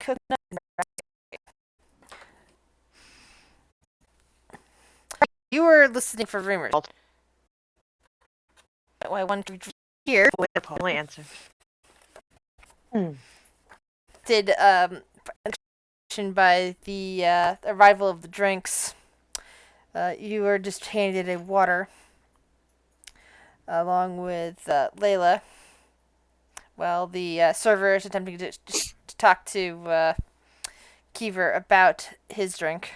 coconut and you were listening for rumors. I wanted to hear. Only answer. Did by the arrival of the drinks, you were just handed a water along with Layla, while the server is attempting to talk to Kiever about his drink.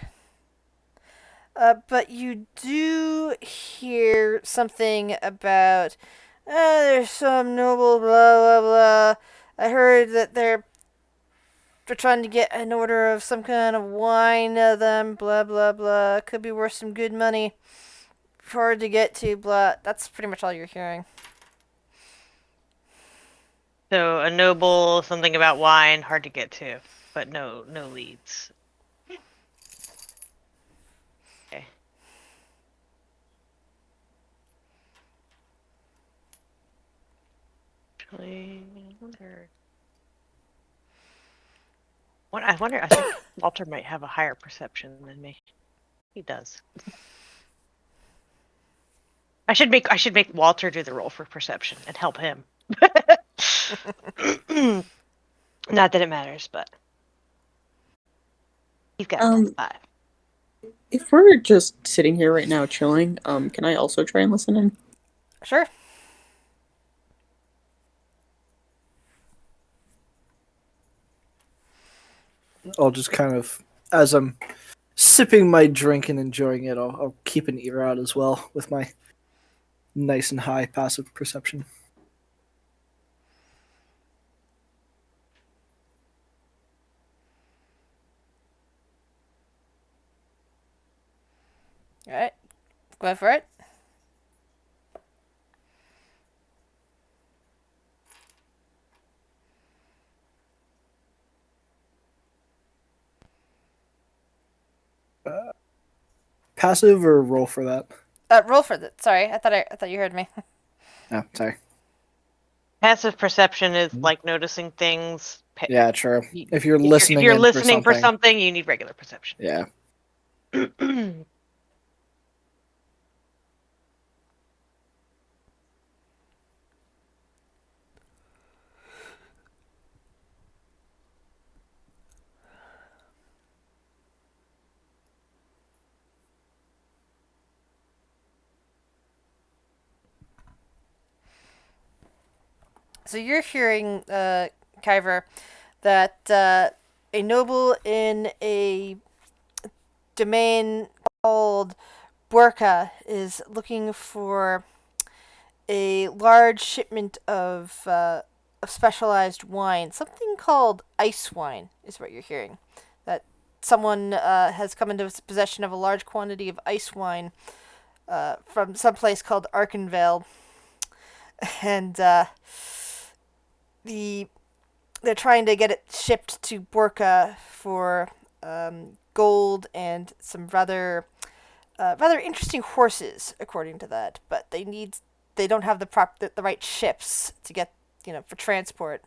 But you do hear something about, there's some noble blah blah blah. I heard that they're trying to get an order of some kind of wine of them, blah blah blah. Could be worth some good money. Hard to get to, blah. That's pretty much all you're hearing. So a noble, something about wine, hard to get to, but no leads. Okay. Actually, I wonder. I think Walter might have a higher perception than me. He does. I should make Walter do the roll for perception and help him. Not that it matters, but he's got 5. If we're just sitting here right now chilling, can I also try and listen in? Sure. I'll just kind of, as I'm sipping my drink and enjoying it, I'll keep an ear out as well with my nice and high passive perception. Alright. Go for it. Passive or roll for that? Roll for that. Sorry, I thought you heard me. Oh, sorry. Passive perception is like noticing things. Yeah, true. If you're listening for something, you need regular perception. Yeah. So you're hearing, Kyver, that a noble in a domain called Burka is looking for a large shipment of specialized wine. Something called ice wine is what you're hearing. That someone has come into possession of a large quantity of ice wine from some place called Arkenvale. And they're trying to get it shipped to Burka for gold and some rather interesting horses, according to that. But they don't have the right ships to get, for transport.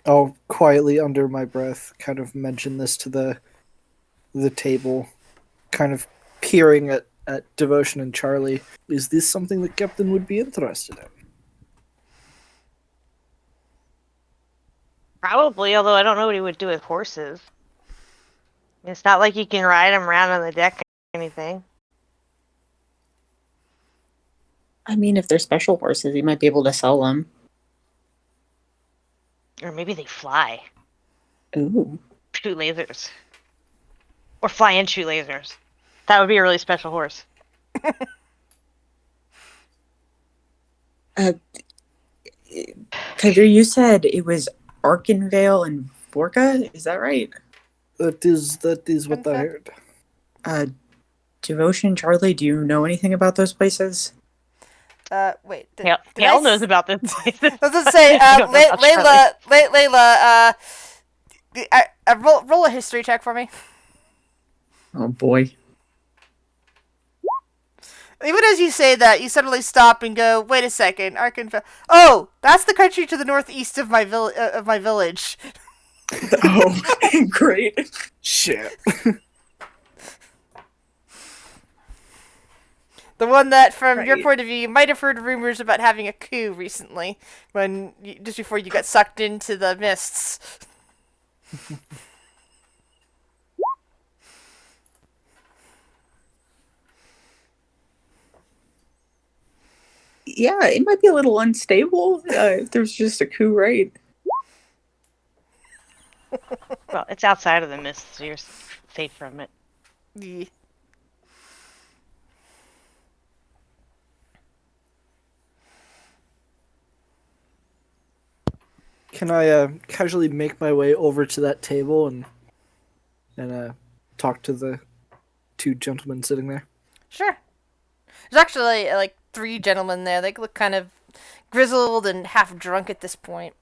I'll quietly, under my breath, kind of mention this to the table, kind of peering at Devotion and Charlie. Is this something that Captain would be interested in? Probably, although I don't know what he would do with horses. It's not like you can ride them around on the deck or anything. I mean, if they're special horses, you might be able to sell them. Or maybe they fly. Ooh. Shoot lasers. Or fly and shoot lasers. That would be a really special horse. Kyver, you said it was Arkenvale and Borka, is that right? That is what I heard. Devotion, Charlie, do you know anything about those places? Wait. Hale knows about this place. I was gonna say, Layla, roll a history check for me. Oh boy. Even as you say that, you suddenly stop and go, "Wait a second, Oh, that's the country to the northeast of my village. Oh, great. Shit. The one that, from your Right. point of view, you might have heard rumors about having a coup recently, just before you got sucked into the mists." Yeah, it might be a little unstable if there's just a coup, right? Well, it's outside of the mist, so you're safe from it. Yeah. Can I casually make my way over to that table and talk to the two gentlemen sitting there? Sure. There's actually like three gentlemen there. They look kind of grizzled and half drunk at this point.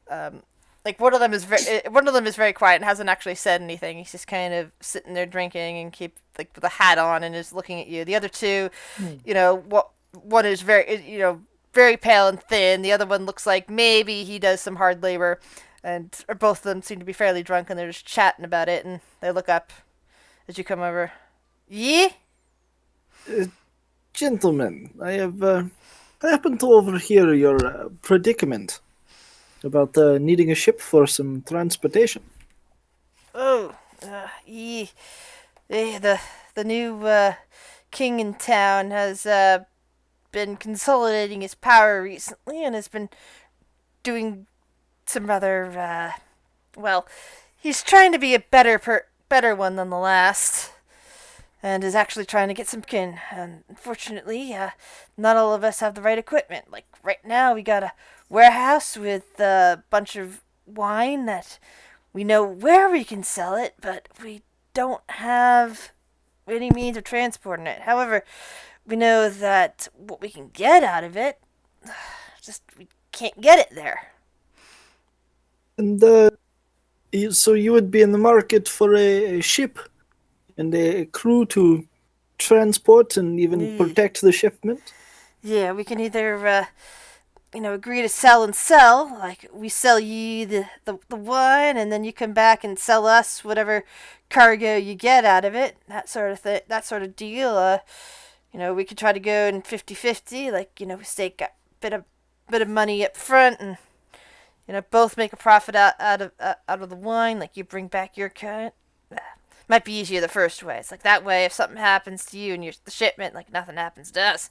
Like one of them is very quiet and hasn't actually said anything. He's just kind of sitting there drinking and keep like with a hat on and is looking at you. The other two, one is very pale and thin. The other one looks like maybe he does some hard labor, and or both of them seem to be fairly drunk and they're just chatting about it. And they look up as you come over. Yee? Gentlemen, I happened to overhear your predicament about needing a ship for some transportation. Oh, yee. The new king in town has been consolidating his power recently and has been doing some rather well. He's trying to be a better one than the last, and is actually trying to get some kin. And unfortunately, not all of us have the right equipment. Like right now, we got a warehouse with a bunch of wine that we know where we can sell it, but we don't have any means of transporting it. However, we know that what we can get out of it, just we can't get it there. And so you would be in the market for a ship and a crew to transport and even protect the shipment? Yeah, we can either agree to sell and sell. Like we sell you the wine, and then you come back and sell us whatever cargo you get out of it. That sort of that sort of deal. We could try to go in 50-50. Like we stake a bit of money up front, and both make a profit out of the wine. Like you bring back your cut. Might be easier the first way. It's like that way. If something happens to you and the shipment, like nothing happens to us.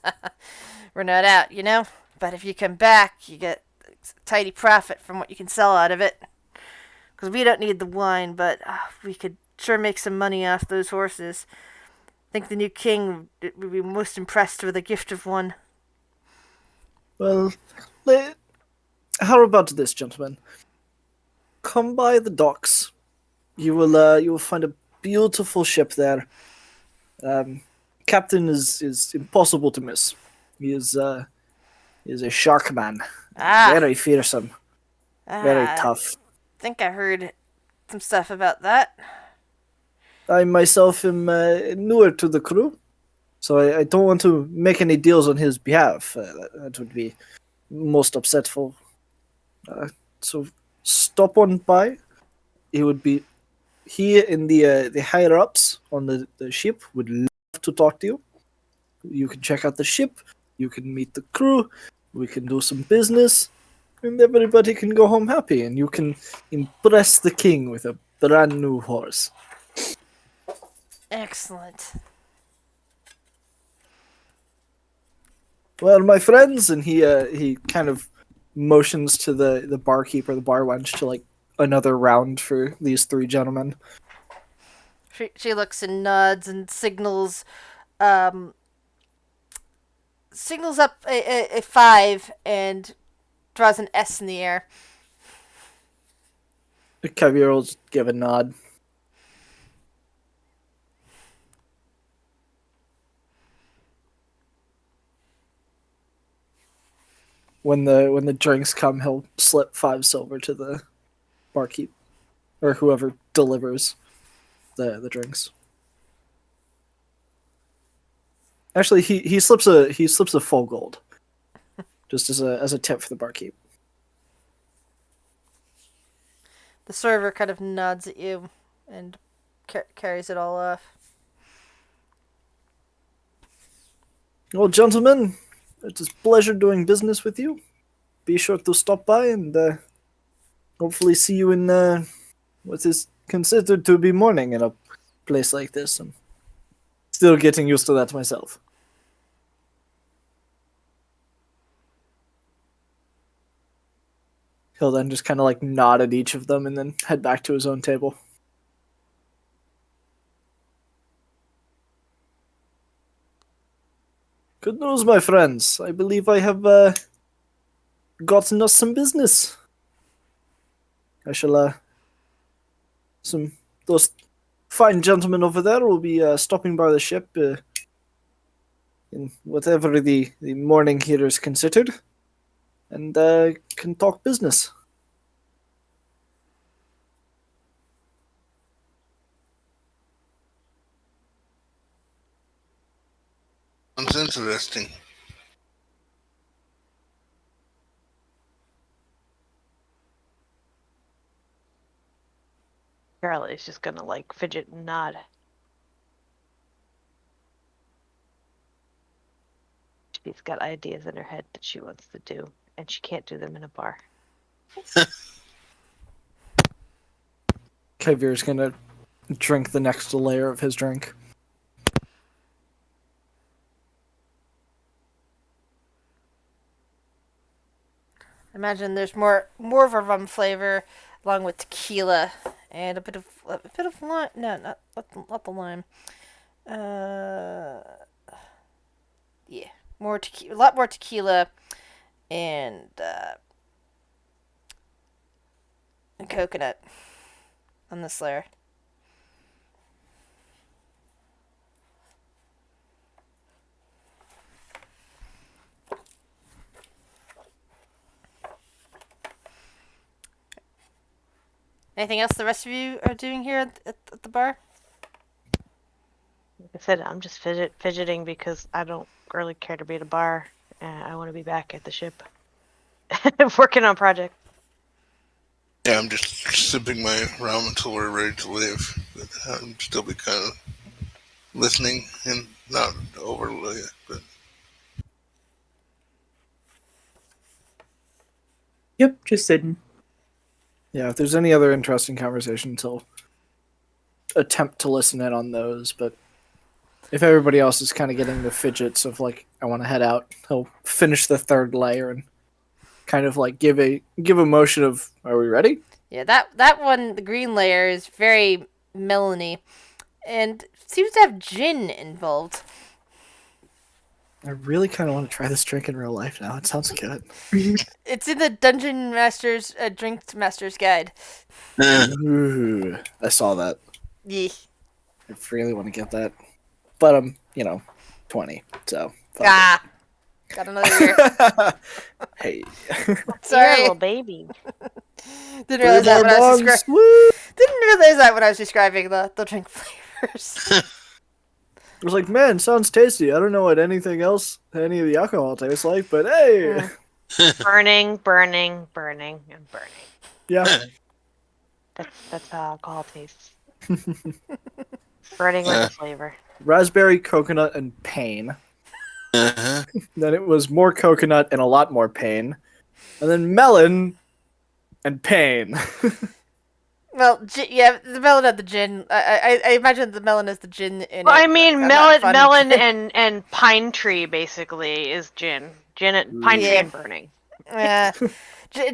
We're not out. But if you come back, you get a tidy profit from what you can sell out of it. Because we don't need the wine, but we could sure make some money off those horses. I think the new king would be most impressed with a gift of one. Well, how about this, gentlemen? Come by the docks. You will find a beautiful ship there. Captain is impossible to miss. He is a shark man. Very fearsome. Very tough. I think I heard some stuff about that. I myself am newer to the crew, so I don't want to make any deals on his behalf. That would be most upsetful. So stop on by. He and the higher ups on the ship would love to talk to you. You can check out the ship. You can meet the crew. We can do some business, and everybody can go home happy. And you can impress the king with a brand new horse. Excellent. Well, my friends, and he kind of motions to the barkeeper, the bar wench, to like another round for these three gentlemen. She looks and nods and signals up a 5 and draws an S in the air. The caviar will just give a nod. When the drinks come, he'll slip 5 silver to the barkeep or whoever delivers the drinks. Actually, he slips a full gold, just as a tip for the barkeep. The server kind of nods at you and carries it all off. Well, gentlemen, it is a pleasure doing business with you. Be sure to stop by and hopefully see you in what is considered to be morning in a place like this. I'm still getting used to that myself. He'll then just kind of like nod at each of them and then head back to his own table. Good news, my friends. I believe I have gotten us some business. I shall those fine gentlemen over there will be stopping by the ship in whatever the morning here is considered, and can talk business. Sounds interesting. Charlie's just gonna like fidget and nod. She's got ideas in her head that she wants to do, and she can't do them in a bar. Kyvir's gonna drink the next layer of his drink. Imagine there's more of a rum flavor, along with tequila and a bit of lime. No, not the lime. Yeah, a lot more tequila, and coconut on this layer. Anything else the rest of you are doing here at the bar? Like I said, I'm just fidgeting because I don't really care to be at a bar, and I want to be back at the ship, working on project. Yeah, I'm just sipping my rum until we're ready to leave. But I'm still be kind of listening and not overly. But Yep, just sitting. Yeah, if there's any other interesting conversations, he'll attempt to listen in on those. But if everybody else is kind of getting the fidgets of like, I want to head out, he'll finish the third layer and kind of like give a motion of, are we ready? Yeah, that one, the green layer, is very melony, and seems to have gin involved. I really kind of want to try this drink in real life now. It sounds good. It's in the Dungeon Master's Drink Master's Guide. Ooh, I saw that. Yeah. I really want to get that, but I'm 20, so. fuck Ah, got another year. it. Hey. You're a Sorry, little baby. didn't realize that when I was describing. Woo! Didn't realize that when I was describing the drink flavors. I was like, man, sounds tasty. I don't know what anything else, any of the alcohol tastes like, but hey. Burning, burning, burning, and burning. Yeah. That's how alcohol tastes. Burning with a flavor. Raspberry, coconut, and pain. uh-huh. Then it was more coconut and a lot more pain. And then melon and pain. Well, yeah, the melon and the gin. I imagine the melon is the gin in Well, it. I mean, I'm not fond of melon gin. and pine tree basically is gin. Gin and pine tree Yeah. and burning.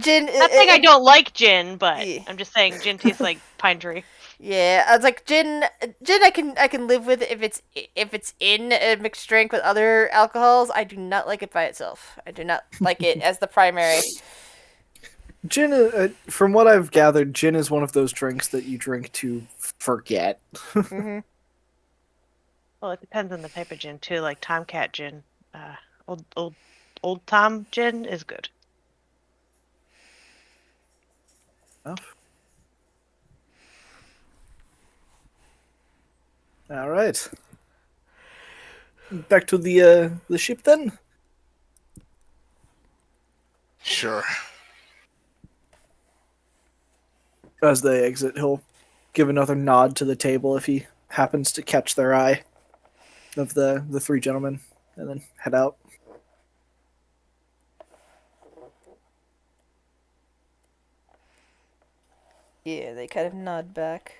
Gin. Not saying I don't like gin, but Yeah. I'm just saying gin tastes like pine tree. Yeah, I was like gin. Gin, I can live with if it's in a mixed drink with other alcohols. I do not like it by itself. I do not like it as the primary. Gin, from what I've gathered, gin is one of those drinks that you drink to forget. Mm-hmm. Well, it depends on the type of gin too. Like Tomcat gin, old Tom gin is good. All right. Back to the ship then. Sure. As they exit, he'll give another nod to the table if he happens to catch their eye of the three gentlemen, and then head out. Yeah, they kind of nod back.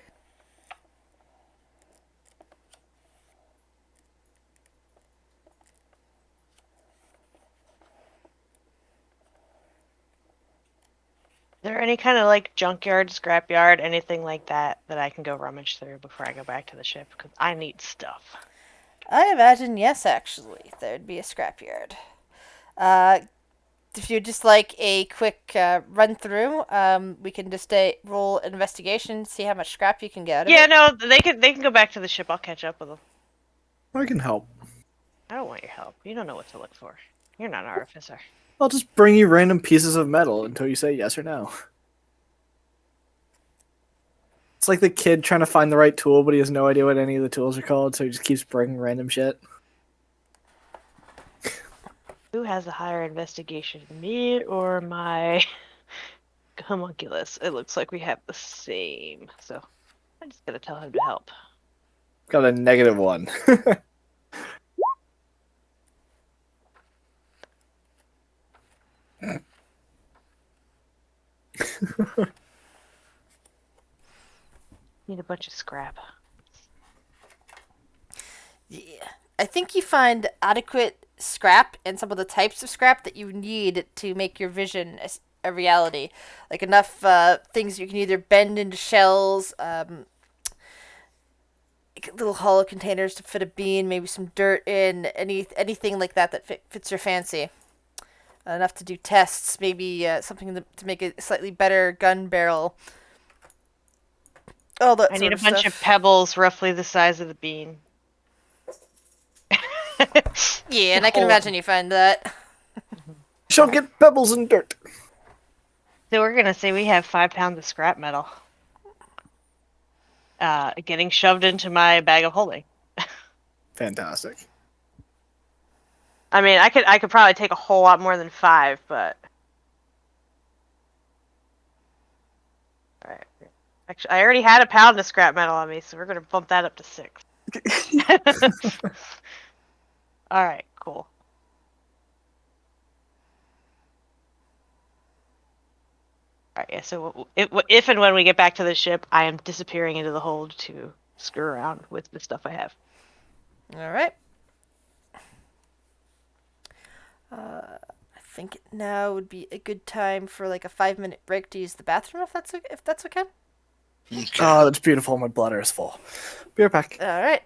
Is there any kind of like junkyard, scrapyard, anything like that that I can go rummage through before I go back to the ship? Because I need stuff. I imagine yes, actually, there'd be a scrapyard. Uh, if you just like a quick run through, we can just roll an investigation, see how much scrap you can get out of Yeah, it. no, they can go back to the ship. I'll catch up with them. I can help. I don't want your help. You don't know what to look for. You're not an artificer. I'll just bring you random pieces of metal until you say yes or no. It's like the kid trying to find the right tool, but he has no idea what any of the tools are called, so he just keeps bringing random shit. Who has a higher investigation, me or my homunculus? It looks like we have the same, so I'm just gonna tell him to help. Got a -1. Need a bunch of scrap. Yeah. I think you find adequate scrap and some of the types of scrap that you need to make your vision a reality. Like enough things you can either bend into shells, little hollow containers to fit a bean, maybe some dirt in, anything like that that fits your fancy. Enough to do tests, maybe something to make a slightly better gun barrel. All that I sort need a of bunch of stuff. pebbles roughly the size of the bean. Yeah, and I can imagine you find that. Shall get pebbles and dirt. So we're gonna say we have 5 pounds of scrap metal. Getting shoved into my bag of holding. Fantastic. I mean, I could probably take a whole lot more than 5, but all right. Actually, I already had a pound of scrap metal on me, so we're gonna bump that up to 6. All right, cool. All right, yeah. So if and when we get back to the ship, I am disappearing into the hold to screw around with the stuff I have. All right. I think now would be a good time for like a 5 minute break to use the bathroom, if that's okay. Okay. Oh, that's beautiful. My bladder is full. Be right back. All right.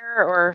or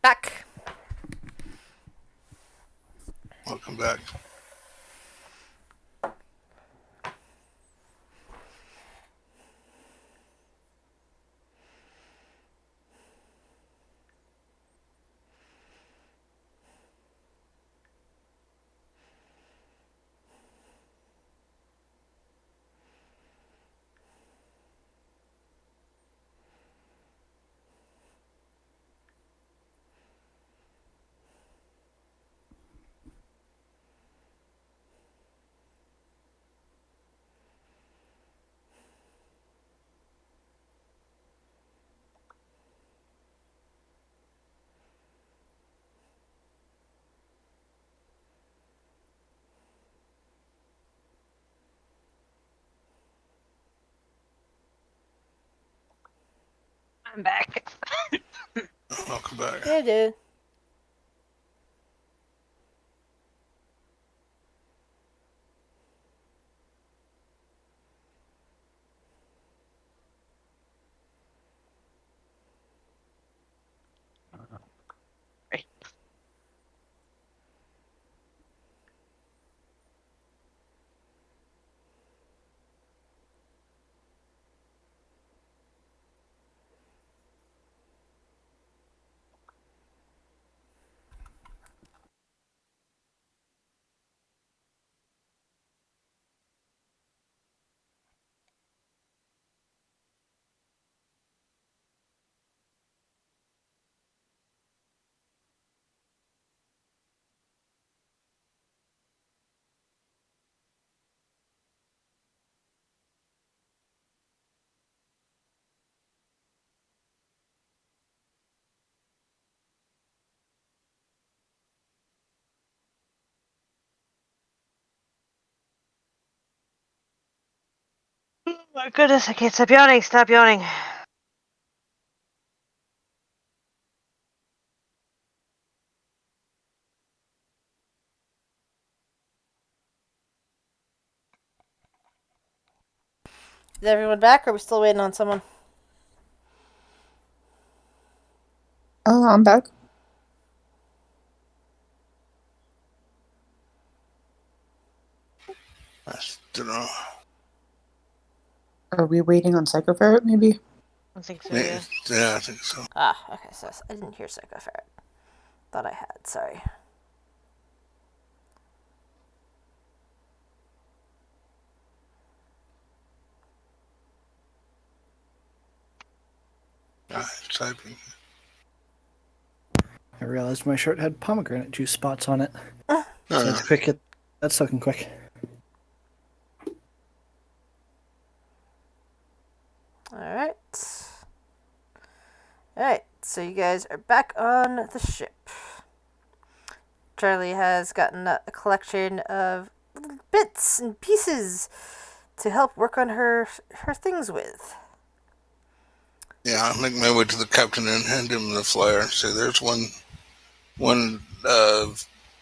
Back. Welcome back. I'm back. Welcome back. Hey, dude. Right. Oh my goodness, I can't stop yawning. Stop yawning. Is everyone back, or are we still waiting on someone? Oh, I'm back. I don't know. Are we waiting on Psychoferret, maybe? I think so, yeah. Yeah, I think so. Ah, okay, so I didn't hear Psychoferret. Thought I had, sorry. I'm typing. I realized my shirt had pomegranate juice spots on it. Oh, So I yeah. had to pick it. That's looking quick. Alright. Alright, so you guys are back on the ship. Charlie has gotten a collection of little bits and pieces to help work on her things with. Yeah, I'll make my way to the captain and hand him the flyer. Say, there's one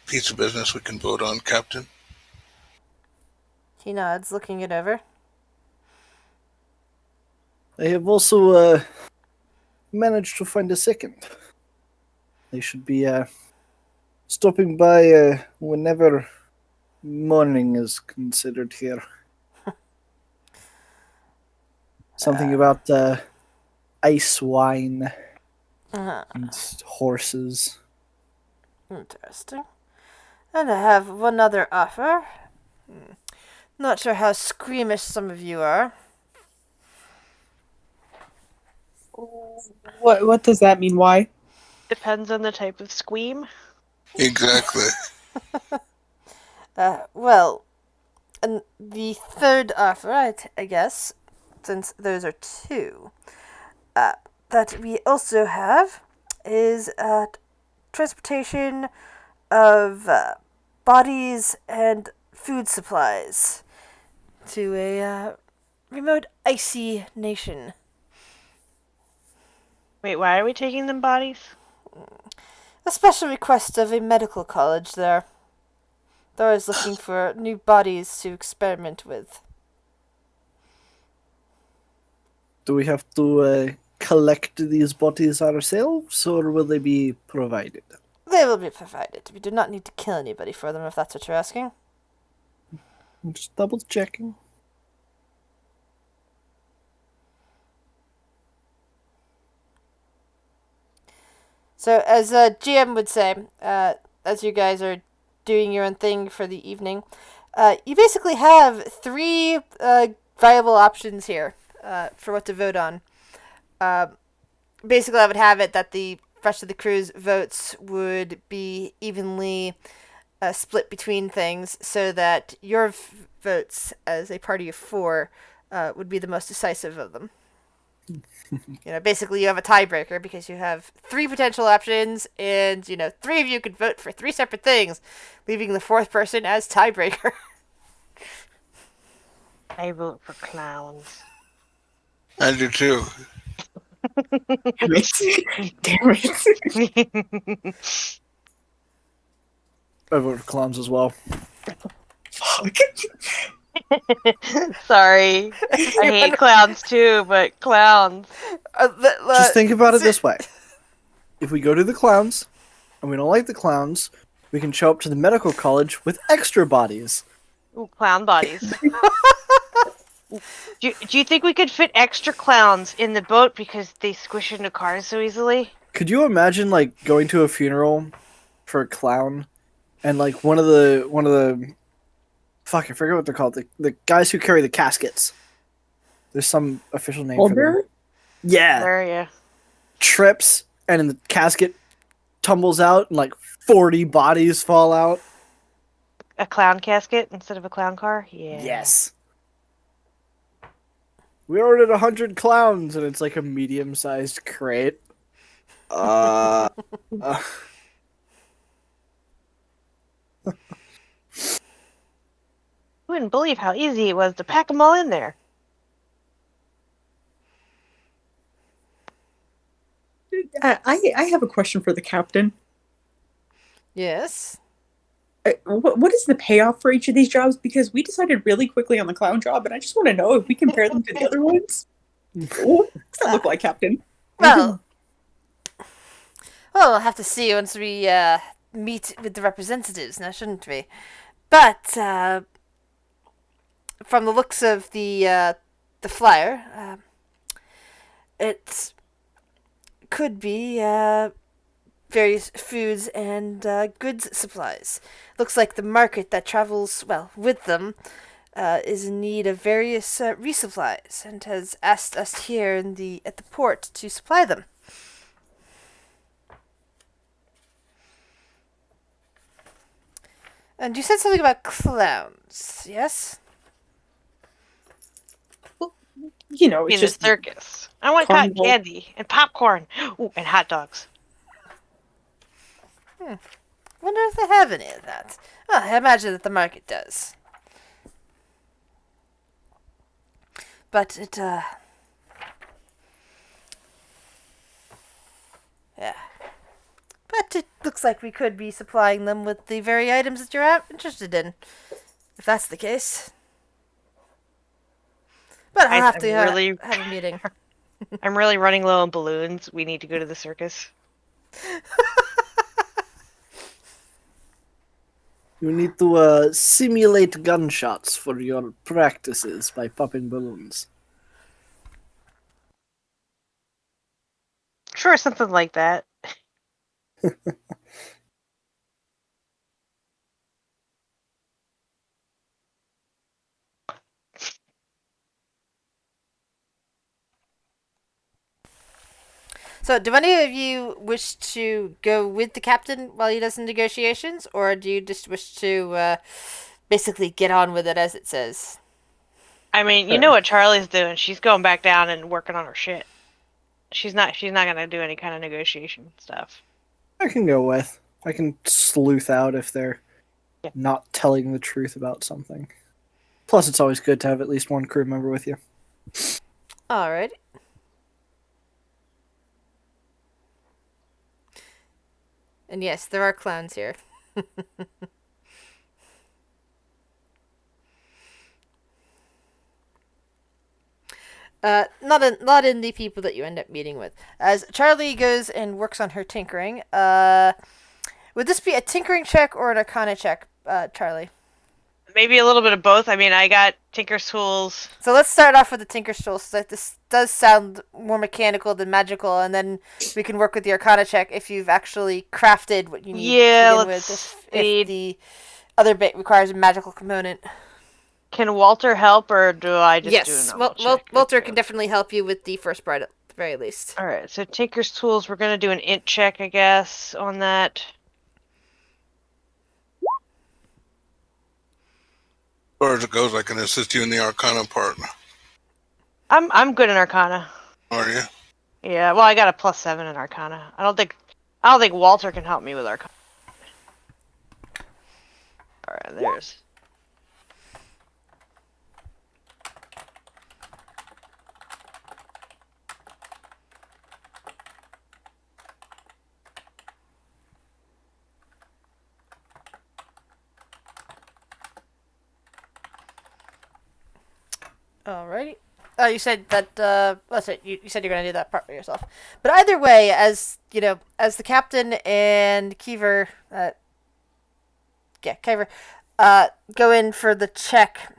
piece of business we can vote on, Captain. He nods, looking it over. They have also managed to find a second. They should be stopping by whenever morning is considered here. Something about ice wine and horses. Interesting. And I have one other offer. Not sure how squeamish some of you are. What does that mean? Why? Depends on the type of squeam. Exactly. Well, and the third offer, I guess, since those are two, that we also have is transportation of bodies and food supplies to a remote, icy nation. Wait, why are we taking them bodies? A special request of a medical college there. They're always looking for new bodies to experiment with. Do we have to collect these bodies ourselves, or will they be provided? They will be provided. We do not need to kill anybody for them, if that's what you're asking. I'm just double checking. So, as a GM would say, as you guys are doing your own thing for the evening, you basically have three viable options here for what to vote on. Basically, I would have it that the rest of the crew's votes would be evenly split between things, so that your votes as a party of four would be the most decisive of them. Basically you have a tiebreaker because you have three potential options, and three of you could vote for three separate things, leaving the fourth person as tiebreaker. I vote for clowns. I do too. Damn it! Damn it! I vote for clowns as well. Fuck. Sorry. I hate clowns too, but clowns. Just think about it this way. If we go to the clowns, and we don't like the clowns, we can show up to the medical college with extra bodies. Ooh, clown bodies. Do you think we could fit extra clowns in the boat because they squish into cars so easily? Could you imagine going to a funeral for a clown, and one of the fuck, I forget what they're called. The guys who carry the caskets. There's some official name for them. Older? Yeah. Where are you? Trips, and then the casket tumbles out, and 40 bodies fall out. A clown casket instead of a clown car? Yeah. Yes. We ordered 100 clowns, and it's like a medium-sized crate. You wouldn't believe how easy it was to pack them all in there. I have a question for the captain. Yes. What is the payoff for each of these jobs? Because we decided really quickly on the clown job, and I just want to know if we compare them to the other ones. What does that look like, Captain? Well, we'll have to see once we meet with the representatives, now shouldn't we? But from the looks of the flyer, it could be various foods and goods supplies. Looks like the market that travels with them is in need of various resupplies, and has asked us here at the port to supply them. And you said something about clowns, yes? You know, In it's the just circus. I want cotton Carnival. candy and popcorn. Ooh, and hot dogs. Wonder if they have any of that. Well, I imagine that the market does. But it, yeah. But it looks like we could be supplying them with the very items that you're interested in. If that's the case. But I'll have to have a meeting. I'm really running low on balloons. We need to go to the circus. You need to simulate gunshots for your practices by popping balloons. Sure, something like that. So, do any of you wish to go with the captain while he does the negotiations, or do you just wish to basically get on with it as it says? I mean, you know what Charlie's doing. She's going back down and working on her shit. She's not gonna do any kind of negotiation stuff. I can go with. I can sleuth out if they're Yeah. not telling the truth about something. Plus, it's always good to have at least one crew member with you. Alright. And yes, there are clowns here. Not in the people that you end up meeting with. As Charlie goes and works on her tinkering, would this be a tinkering check or an arcana check, Charlie? Maybe a little bit of both. I mean, I got Tinker's tools. So let's start off with the tinker's tools. So this does sound more mechanical than magical, and then we can work with the arcana check if you've actually crafted what you need Yeah, to begin let's with. see. If the other bit requires a magical component. Can Walter help, or do I just do a Yes, normal check? Walter Okay. can definitely help you with the first part at the very least. All right, so Tinker's tools. We're gonna do an int check, I guess, on that. As far as it goes, I can assist you in the Arcana part. I'm good in Arcana. Are you? Yeah, well, I got a +7 in Arcana. I don't think Walter can help me with Arcana. All right, there's. Alrighty. Oh, you said that. Let's say you said you're gonna do that part by yourself. But either way, as you know, as the captain and Keever, Keever, go in for the check,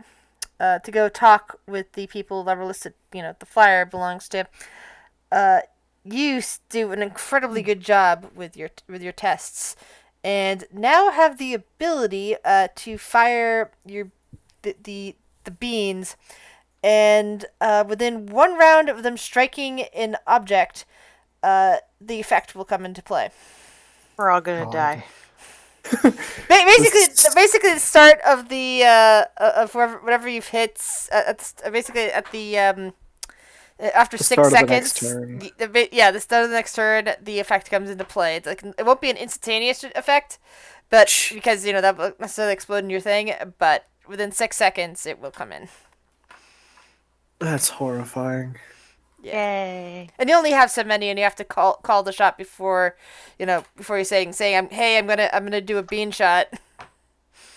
to go talk with the people that were listed. You know, the flyer belongs to. You do an incredibly good job with your tests, and now have the ability to fire the beans, and within one round of them striking an object, the effect will come into play. We're all gonna God. die. Basically, the start of the of whatever you've hit, basically at the after The 6 start of the seconds. next turn. The start of the next turn, the effect comes into play. It's like it won't be an instantaneous effect, but because that won't necessarily explode in your thing, but within 6 seconds it will come in. That's horrifying. Yeah. Yay! And you only have so many, and you have to call the shot before you're saying I'm gonna do a bean shot.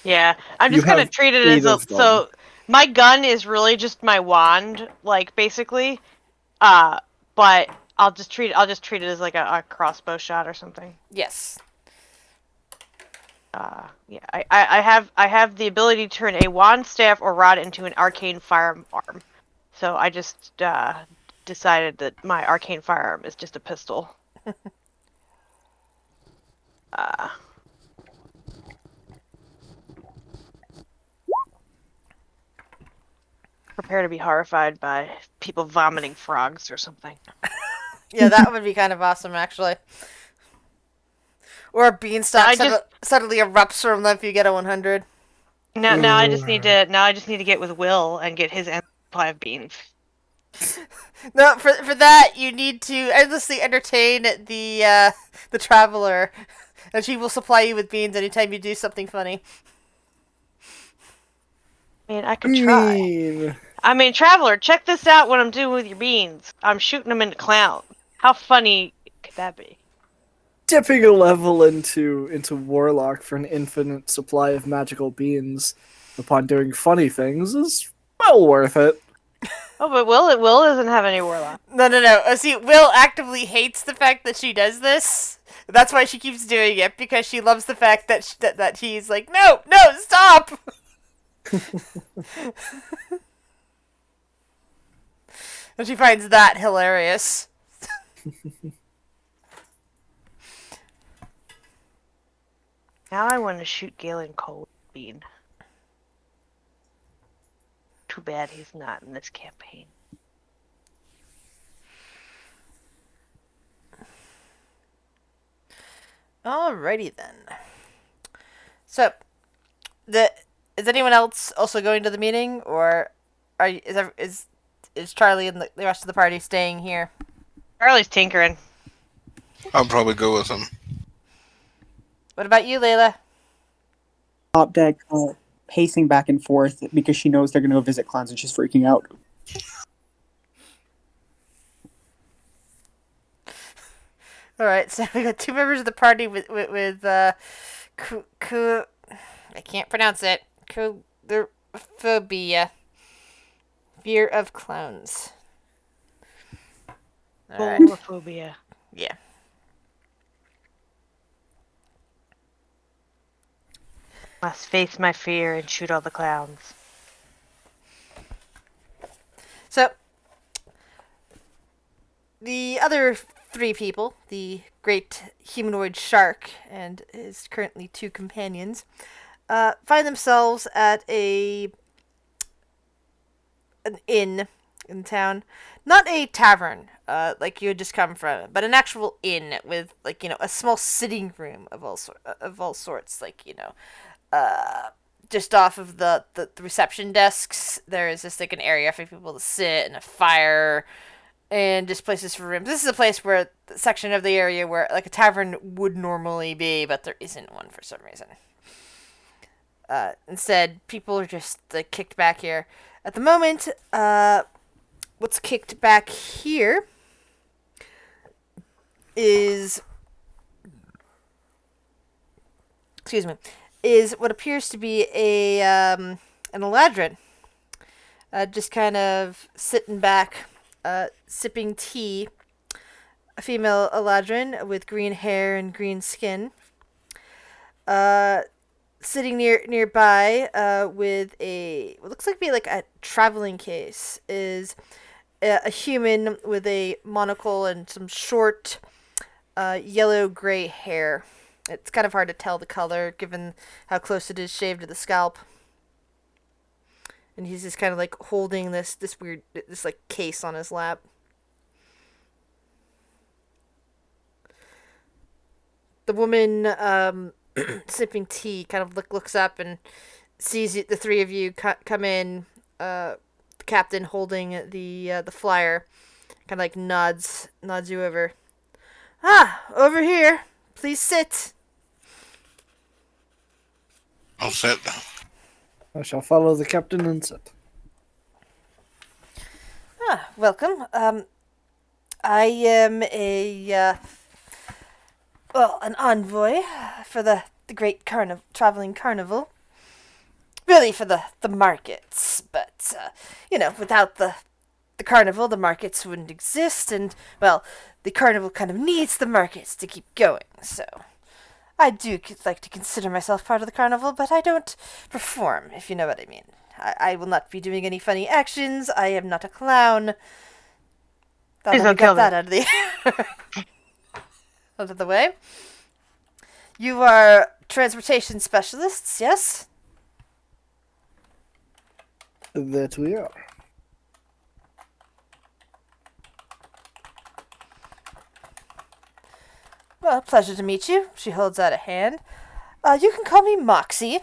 Yeah, I'm You just gonna have treat it 8 as a of them. so. My gun is really just my wand, like basically. But I'll just treat it as like a crossbow shot or something. Yes. Yeah, I have the ability to turn a wand, staff, or rod into an arcane firearm. So I just decided that my arcane firearm is just a pistol. Prepare to be horrified by people vomiting frogs or something. Yeah, that would be kind of awesome, actually. Or a beanstalk suddenly erupts from them if you get a 100. Now I just need to get with Will and get his supply of beans. No, for that you need to endlessly entertain the traveler, and she will supply you with beans anytime you do something funny. I mean, I could try. I mean, traveler, check this out. What I'm doing with your beans? I'm shooting them into clowns. How funny could that be? Dipping a level into Warlock for an infinite supply of magical beans upon doing funny things is well worth it. Oh, but Will doesn't have any warlock. No. See, Will actively hates the fact that she does this. That's why she keeps doing it, because she loves the fact that that he's like, no, stop. And she finds that hilarious. Now I want to shoot Galen Cold Bean. Too bad he's not in this campaign. Alrighty then. So, is anyone else also going to the meeting, or is Charlie and the rest of the party staying here? Charlie's tinkering. I'll probably go with them. What about you, Layla? Top deck pacing back and forth because she knows they're going to go visit clowns and she's freaking out. All right, so we got two members of the party with I can't pronounce it. Phobia, fear of clowns. All right. Holophobia. Yeah. Must face my fear and shoot all the clowns. So the other three people, the great humanoid shark and his currently two companions, find themselves at an inn in town. Not a tavern, like you had just come from, but an actual inn with, like, a small sitting room of all sorts, like, just off of the reception desks, there is just like an area for people to sit and a fire and just places for rooms. This is a place where the section of the area where like a tavern would normally be, but there isn't one for some reason. Instead, people are just like kicked back here. At the moment, what's kicked back here is what appears to be an Eladrin, just kind of sitting back, sipping tea. A female Eladrin with green hair and green skin. Sitting nearby, with what looks like a traveling case, is a human with a monocle and some short, yellow-gray hair. It's kind of hard to tell the color given how close it is shaved to the scalp. And he's just kind of like holding this weird like case on his lap. The woman sipping tea kind of looks up and sees the three of you come in. The captain holding the flyer kind of like nods you over. Ah, over here. Please sit. I'll sit. I shall follow the captain and sit. Ah, welcome. I am an envoy for the great traveling carnival. Really for the markets, but, without the carnival, the markets wouldn't exist, and, well, the carnival kind of needs the markets to keep going, so I do like to consider myself part of the carnival, but I don't perform, if you know what I mean. I will not be doing any funny actions. I am not a clown. Please don't Got kill that me. out of the out of the way. You are transportation specialists, yes? That we are. Well, pleasure to meet you. She holds out a hand. You can call me Moxie.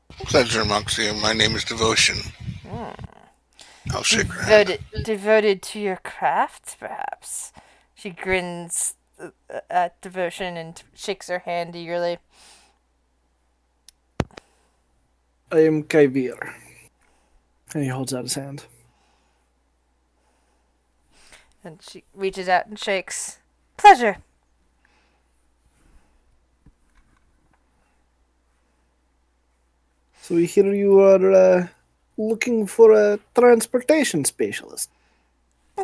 Pleasure, Moxie. My name is Devotion. I'll shake her hand. Devoted to your craft, perhaps. She grins at Devotion and shakes her hand eagerly. I am Kaivir. And he holds out his hand. And she reaches out and shakes. Pleasure. So we hear you are looking for a transportation specialist.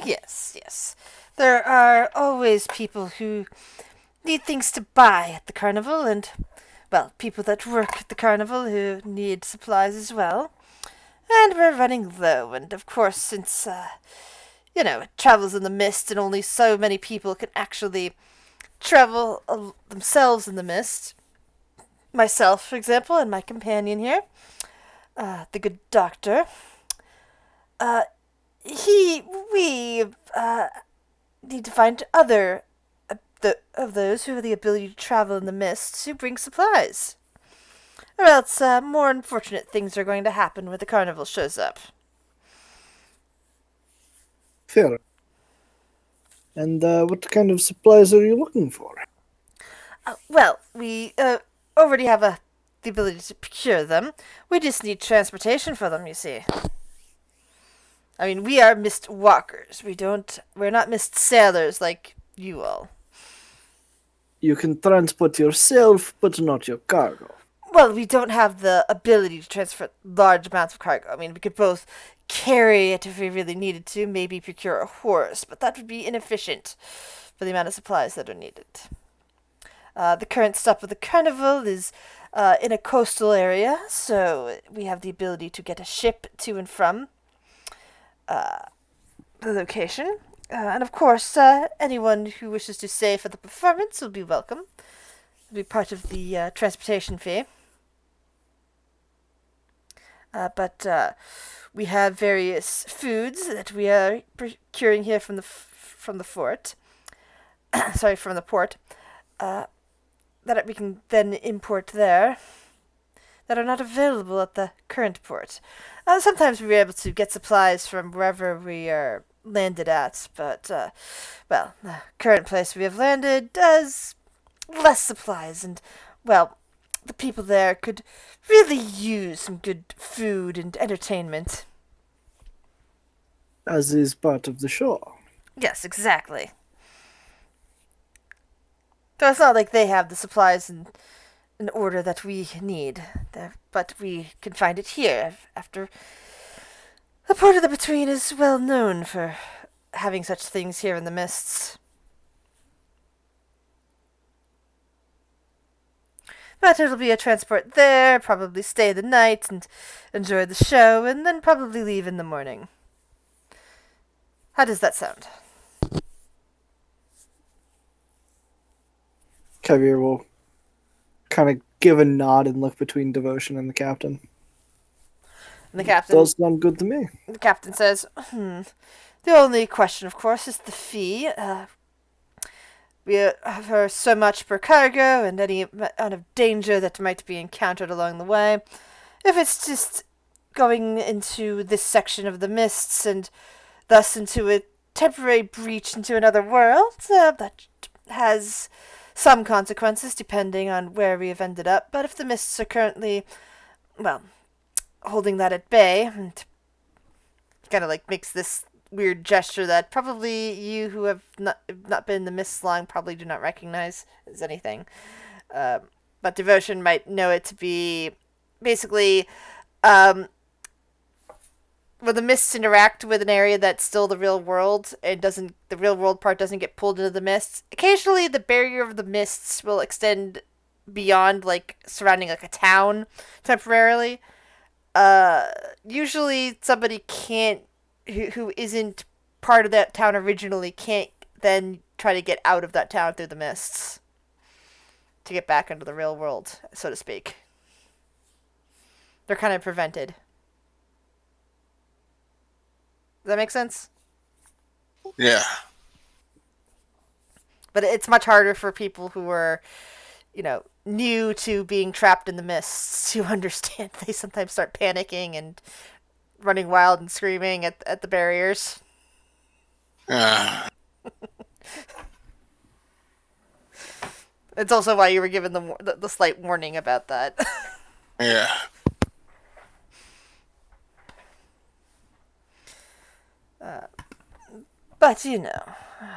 Yes. There are always people who need things to buy at the carnival, and, well, people that work at the carnival who need supplies as well. And we're running low, and of course, since, it travels in the mist and only so many people can actually travel themselves in the mist. Myself, for example, and my companion here, the good doctor. We need to find other of those who have the ability to travel in the mists who bring supplies. Or else, more unfortunate things are going to happen when the carnival shows up. Fair. And what kind of supplies are you looking for? Well, we already have the ability to procure them. We just need transportation for them, you see. I mean, we are mist walkers. We're not mist sailors like you all. You can transport yourself, but not your cargo. Well, we don't have the ability to transfer large amounts of cargo. I mean, we could both carry it if we really needed to, maybe procure a horse, but that would be inefficient for the amount of supplies that are needed. The current stop of the carnival is in a coastal area, so we have the ability to get a ship to and from the location. And of course, anyone who wishes to stay for the performance will be welcome. It'll be part of the transportation fee. But we have various foods that we are procuring here from the fort. Sorry, from the port. That we can then import there. That are not available at the current port. Sometimes we're able to get supplies from wherever we are landed at, but well, the current place we have landed does less supplies, and well, the people there could really use some good food and entertainment. As is part of the show. Yes, exactly. So it's not like they have the supplies in order that we need, but we can find it here. After the Port of the Between is well known for having such things here in the mists. But it'll be a transport there, probably stay the night and enjoy the show, and then probably leave in the morning. How does that sound? Kavir will kind of give a nod and look between Devotion and the captain. And the captain Does sound good to me. The captain says, The only question, of course, is the fee. We offer so much per cargo and any amount of danger that might be encountered along the way. If it's just going into this section of the mists and thus into a temporary breach into another world, that has some consequences depending on where we have ended up. But if the mists are currently, well, holding that at bay, and kind of like makes this weird gesture that probably you who have not been in the mists long probably do not recognize as anything. But Devotion might know it to be basically when the mists interact with an area that's still the real world and the real world part doesn't get pulled into the mists. Occasionally the barrier of the mists will extend beyond, like, surrounding like a town temporarily. Usually somebody can't who isn't part of that town originally can't then try to get out of that town through the mists to get back into the real world, so to speak. They're kind of prevented. Does that make sense? Yeah. But it's much harder for people who are, new to being trapped in the mists to understand. They sometimes start panicking and running wild and screaming at the barriers. It's also why you were given the slight warning about that. Yeah. But,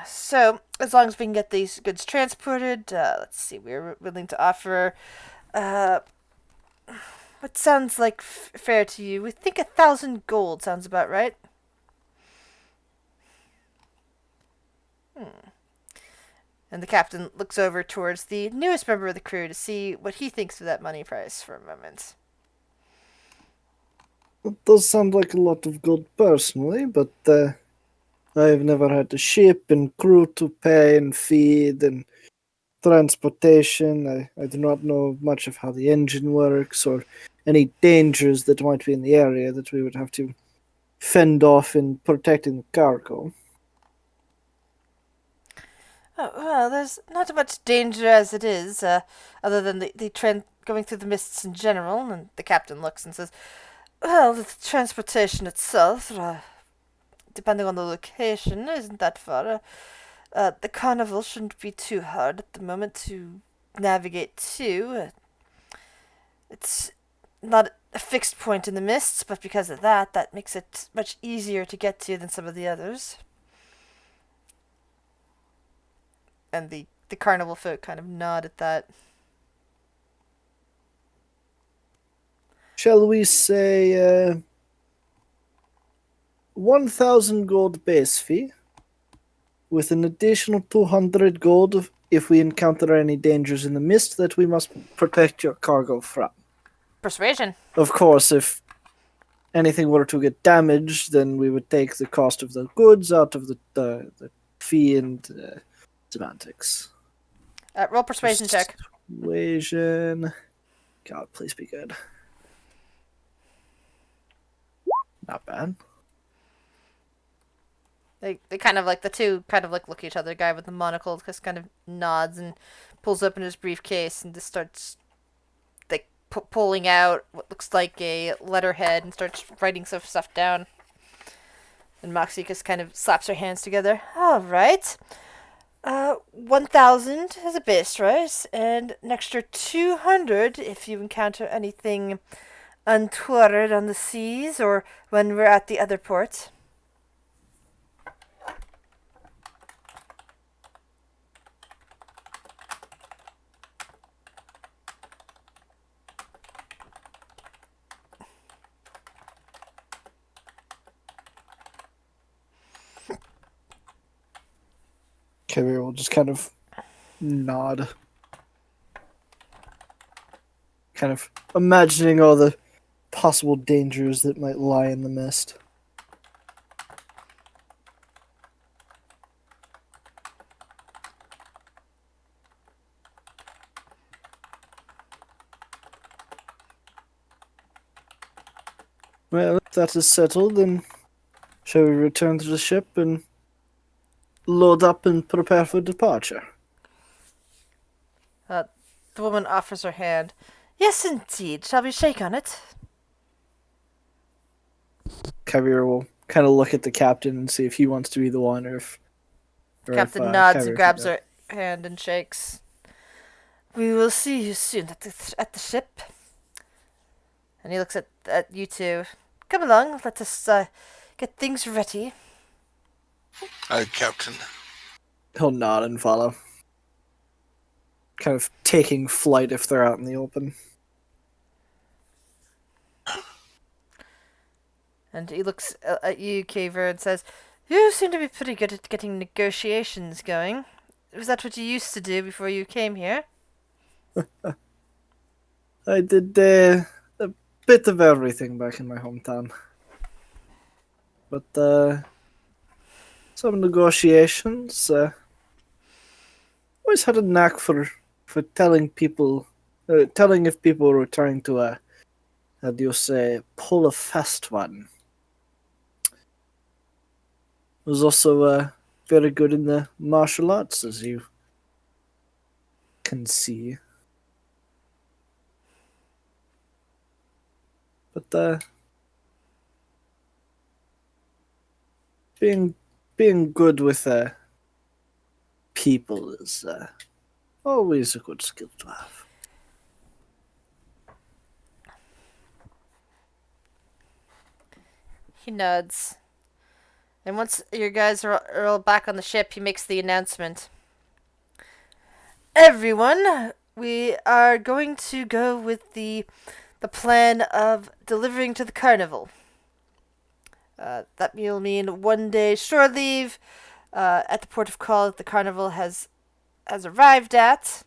so as long as we can get these goods transported, let's see, we're willing to offer, what sounds like fair to you? We think 1,000 gold sounds about right. And the captain looks over towards the newest member of the crew to see what he thinks of that money price for a moment. It does sound like a lot of gold personally, but I've never had a ship and crew to pay and feed and transportation. I do not know much of how the engine works or any dangers that might be in the area that we would have to fend off in protecting the cargo. Oh, well, there's not much danger as it is, other than the going through the mists in general. And the captain looks and says, well, the transportation itself, depending on the location, isn't that far. The Carnival shouldn't be too hard at the moment to navigate to. It's not a fixed point in the mists, but because of that, that makes it much easier to get to than some of the others. And the Carnival folk kind of nod at that. Shall we say 1,000 gold base fee with an additional 200 gold if we encounter any dangers in the mist that we must protect your cargo from? Persuasion. Of course, if anything were to get damaged, then we would take the cost of the goods out of the fee and semantics. Roll persuasion check. Persuasion. God, please be good. Not bad. They kind of like, the two kind of like look at each other. The guy with the monocle just kind of nods and pulls open his briefcase and just starts like pulling out what looks like a letterhead and starts writing some stuff down. And Moxie just kind of slaps her hands together. All right. 1,000 as a base price, and an extra 200 if you encounter anything untoward on the seas or when we're at the other port. Okay, we will just kind of nod. Kind of imagining all the possible dangers that might lie in the mist. Well, if that is settled, then shall we return to the ship and load up and prepare for departure? The woman offers her hand. Yes, indeed. Shall we shake on it? Kyrie will kind of look at the captain and see if he wants to be the one or if... Captain nods and grabs her hand and shakes. We will see you soon at the ship. And he looks at you two. Come along, let us get things ready. Aye, Captain. He'll nod and follow. Kind of taking flight if they're out in the open. And he looks at you, Caver, and says, you seem to be pretty good at getting negotiations going. Was that what you used to do before you came here? I did a bit of everything back in my hometown. But some negotiations. Always had a knack for telling people, telling if people were trying to, how do you say, pull a fast one. Was also very good in the martial arts, as you can see. But being good with people is always a good skill to have. He nods. And once your guys are all back on the ship, he makes the announcement. Everyone, we are going to go with the plan of delivering to the Carnival. That will mean 1 day shore leave at the port of call that the Carnival has arrived at.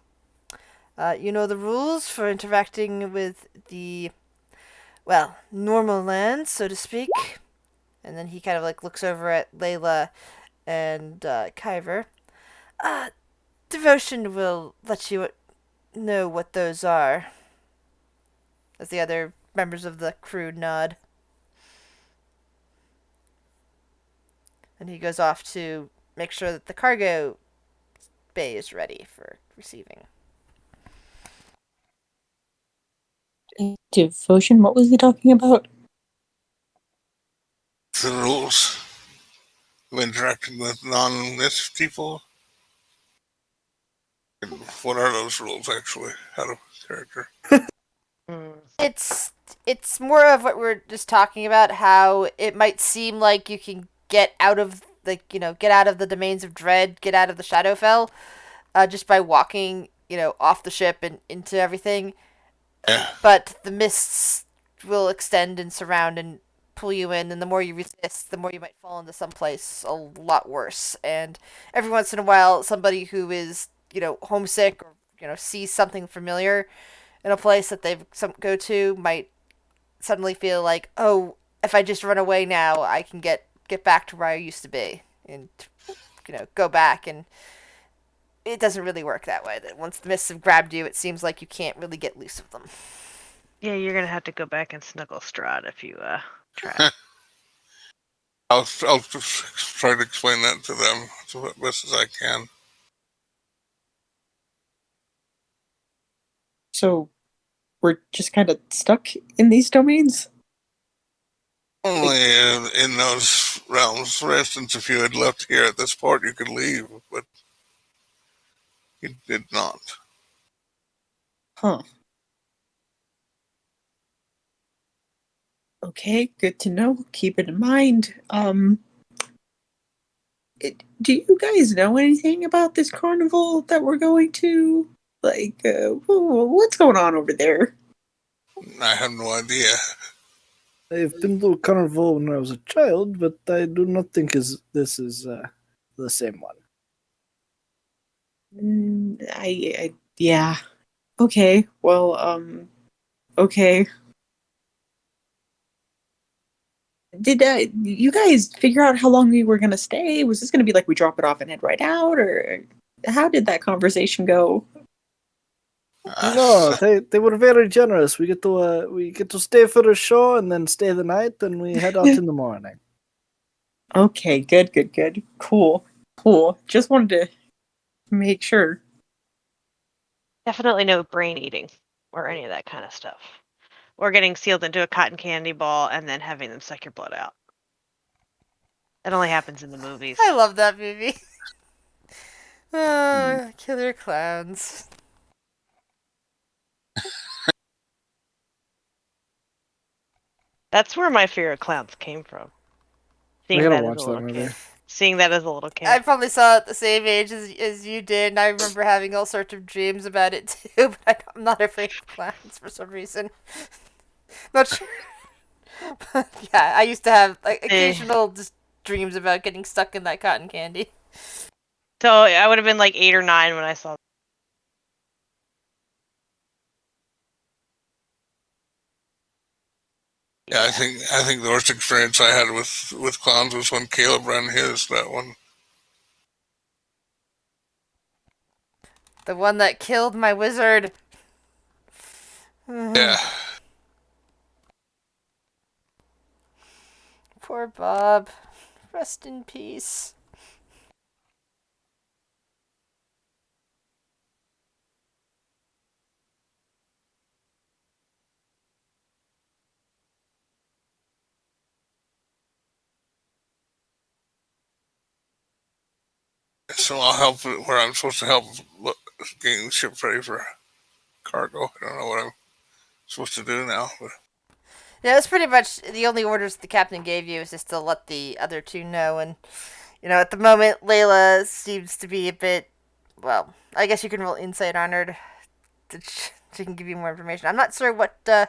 You know the rules for interacting with the, well, normal land, so to speak. And then he kind of like looks over at Layla and Kyver. Devotion will let you know what those are. As the other members of the crew nod. And he goes off to make sure that the cargo bay is ready for receiving. Devotion, what was he talking about? The rules of interacting with non-myth people. And what are those rules actually? How to character? Hmm. It's more of what we're just talking about, how it might seem like you can get out of get out of the domains of dread, get out of the Shadowfell, just by walking, off the ship and into everything. Yeah. But the mists will extend and surround and pull you in, and the more you resist, the more you might fall into someplace a lot worse. And every once in a while, somebody who is, homesick or, sees something familiar in a place that they've go to might suddenly feel like, oh, if I just run away now, I can get back to where I used to be and, go back. And it doesn't really work that way. That once the mists have grabbed you, it seems like you can't really get loose of them. Yeah, you're gonna have to go back and snuggle Strahd if you try. I'll try to explain that to them as best as I can. So we're just kind of stuck in these domains? Only in those realms. For instance, if you had left here at this port, you could leave, but you did not. Huh. Okay, good to know. Keep it in mind. Do you guys know anything about this carnival that we're going to? Like, what's going on over there? I have no idea. I've been to Carnival when I was a child, but I do not think this is the same one. Yeah. Okay, well, okay. Did you guys figure out how long we were gonna stay? Was this gonna be like we drop it off and head right out, or how did that conversation go? No, they were very generous. We get to stay for the show and then stay the night, and we head out in the morning. Okay, good. Cool. Just wanted to make sure. Definitely no brain eating or any of that kind of stuff. Or getting sealed into a cotton candy ball and then having them suck your blood out. That only happens in the movies. I love that movie. Killer clowns. That's where my fear of clowns came from. We Seeing gotta that as watch a that little movie. kid. Seeing that as a little kid. I probably saw it at the same age as you did, and I remember having all sorts of dreams about it too, but I'm not afraid of clowns for some reason. Not sure. But yeah, I used to have occasional just dreams about getting stuck in that cotton candy. So I would have been like 8 or 9 when I saw. Yeah, I think the worst experience I had with clowns was when Caleb ran that one. The one that killed my wizard. Yeah. Poor Bob. Rest in peace. So I'll help where I'm supposed to help getting the ship ready for cargo. I don't know what I'm supposed to do now. But Yeah, that's pretty much the only orders the captain gave you is just to let the other two know. And, at the moment, Layla seems to be a bit, well, I guess you can roll insight on her she can give you more information. I'm not sure what how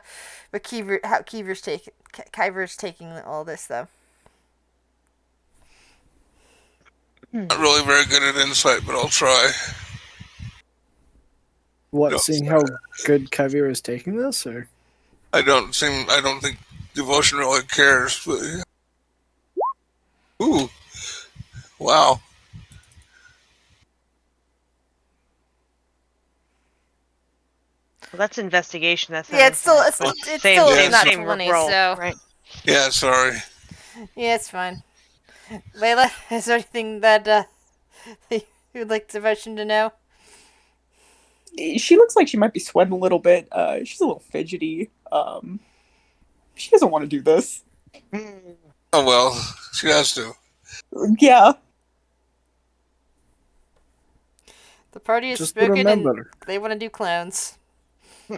Kyver's taking all this, though. not really very good at insight, but I'll try. What, No. seeing how good Kyvir is taking this, or? I don't think Devotion really cares, but yeah. Ooh. Wow. Well, that's investigation. That's Yeah, not it's still insight, it's, but it's same, still same, not same 20, roll, so right? Yeah, sorry. yeah, it's fine. Layla, is there anything that You'd like Devotion to know? She looks like she might be sweating a little bit. She's a little fidgety. She doesn't want to do this. Oh well, she has to. Yeah. The party is Just spoken and remember, they want to do clowns.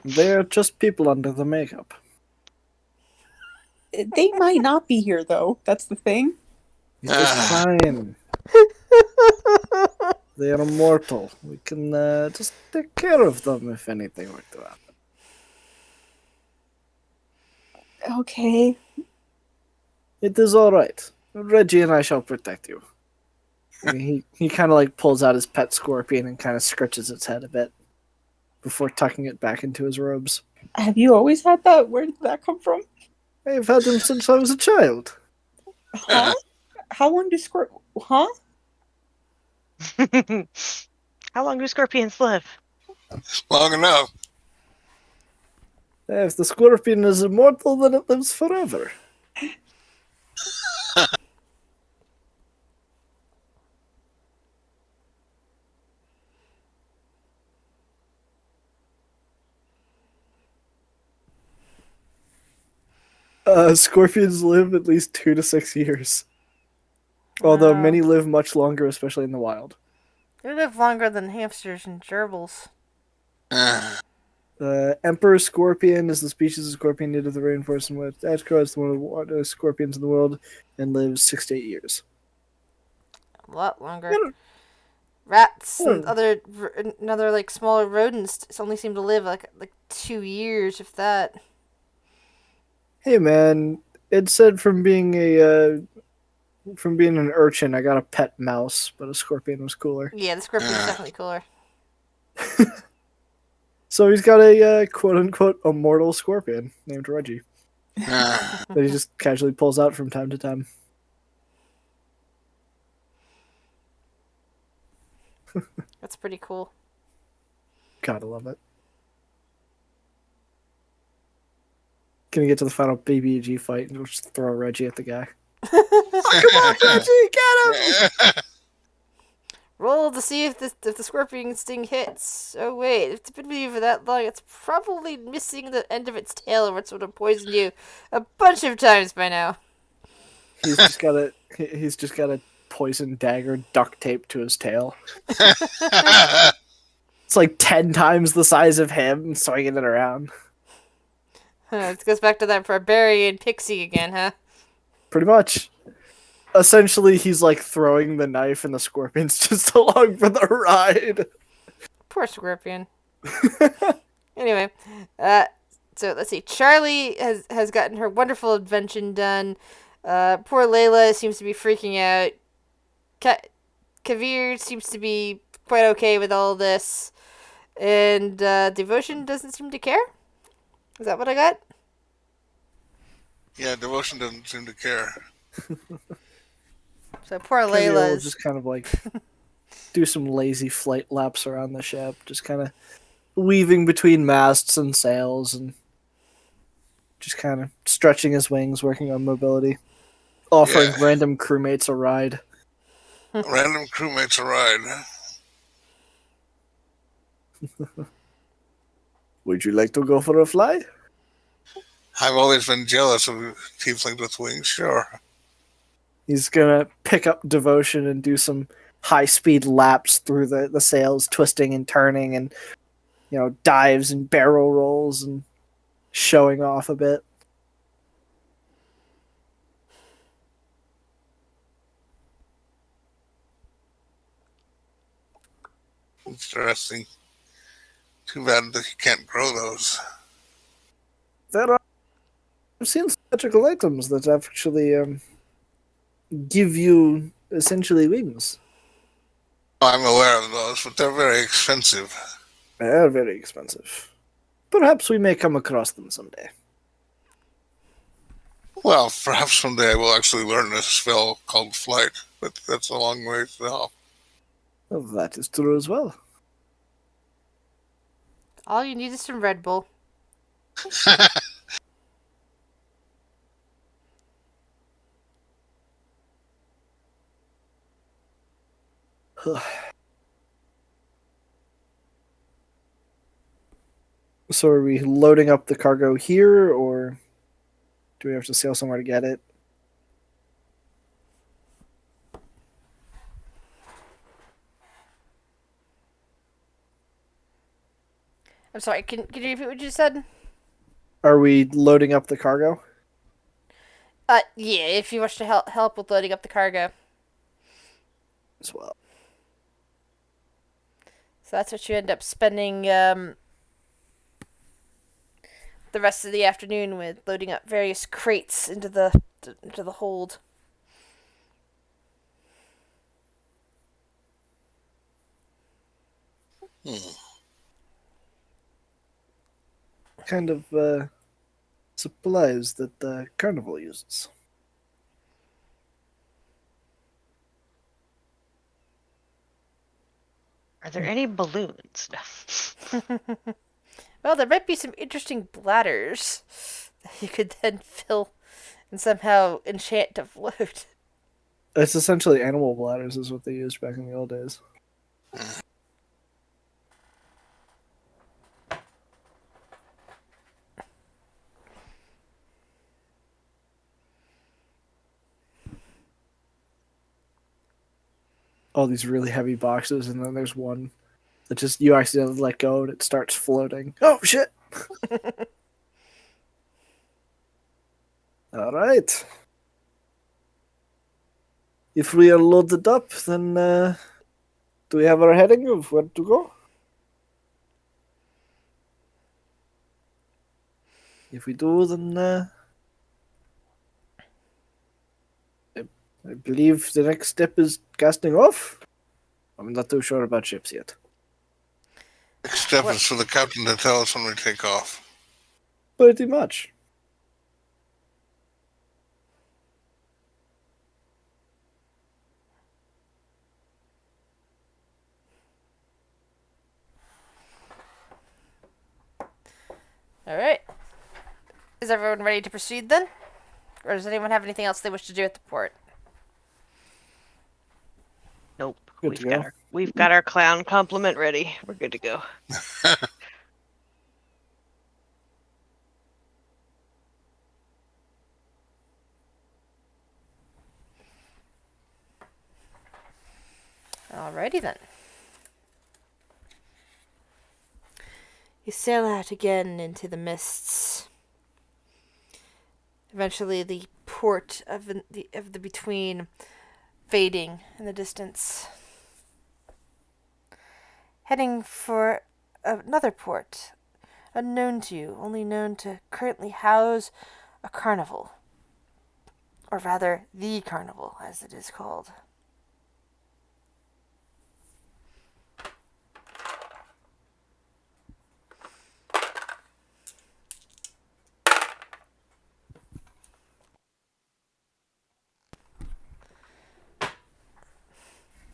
they're just people under the makeup. They might not be here, though. That's the thing. It's fine. They are immortal. We can just take care of them if anything were to happen. Okay. It is all right. Reggie and I shall protect you. He kind of like pulls out his pet scorpion and kind of scratches its head a bit before tucking it back into his robes. Have you always had that? Where did that come from? I've had him since I was a child. Huh? How long do Huh? How long do scorpions live? Long enough. If the scorpion is immortal, then it lives forever. Scorpions live at least 2 to 6 years. Although Wow. many live much longer, especially in the wild. They live longer than hamsters and gerbils. The emperor scorpion is the species of scorpion native to the rainforest in West Africa. It's one of the largest scorpions in the world and lives 6 to 8 years. A lot longer. Yeah. Rats and Yeah. other like smaller rodents only seem to live like 2 years, if that. Hey man, it said from being an urchin, I got a pet mouse, but a scorpion was cooler. Yeah, the scorpion's definitely cooler. So he's got a quote unquote immortal scorpion named Reggie that he just casually pulls out from time to time. That's pretty cool. Gotta love it. Gonna get to the final BBG fight and we'll just throw Reggie at the guy. Come on, Reggie, get him! Roll to see if the scorpion sting hits. Oh wait, if it's been with you for that long, it's probably missing the end of its tail, or it's would have poisoned you a bunch of times by now. He's just got a poison dagger duct taped to his tail. It's like 10 times the size of him, swinging it around. It goes back to that barbarian pixie again, huh? Pretty much. Essentially, he's like throwing the knife and the scorpion's just along for the ride. Poor scorpion. Anyway, so let's see. Charlie has gotten her wonderful invention done. Poor Layla seems to be freaking out. Kavir seems to be quite okay with all this. And Devotion doesn't seem to care? Is that what I got? Yeah, Devotion doesn't seem to care. So poor Kavir will Layla's just kind of like do some lazy flight laps around the ship, just kind of weaving between masts and sails and just kind of stretching his wings, working on mobility, offering random crewmates a ride. Random crewmates a ride. Would you like to go for a fly? I've always been jealous of tieflings with wings, sure. He's gonna pick up Devotion and do some high-speed laps through the sails, twisting and turning, and dives and barrel rolls and showing off a bit. Interesting. Too bad that you can't grow those. I've seen magical items that actually give you essentially wings. I'm aware of those, but they're very expensive. They're very expensive. Perhaps we may come across them someday. Well, perhaps someday I will actually learn a spell called flight, but that's a long ways off. Well, that is true as well. all you need is some Red Bull. So are we loading up the cargo here, or do we have to sail somewhere to get it? I'm sorry. Can you repeat what you said? Are we loading up the cargo? Yeah. If you wish to help with loading up the cargo, As well. so that's what you end up spending the rest of the afternoon with, loading up various crates into the hold. Hmm. Kind of supplies that the Carnival uses. Are there any balloons? No. Well, there might be some interesting bladders that you could then fill and somehow enchant to float. It's essentially animal bladders, is what they used back in the old days. All these really heavy boxes, and then there's one that just you accidentally let go and it starts floating. Oh shit! All right. If we are loaded up, then do we have our heading of where to go? If we do, then I believe the next step is casting off. I'm not too sure about ships yet. Next step What? is for the captain to tell us when we take off. Pretty much. All right. Is everyone ready to proceed then? Or does anyone have anything else they wish to do at the port? Nope. Good to go. We've got our clown complement ready. We're good to go. Alrighty then. You sail out again into the mists. Eventually, the port of the between fading in the distance. Heading for another port, unknown to you, only known to currently house a carnival. Or rather, the carnival, as it is called.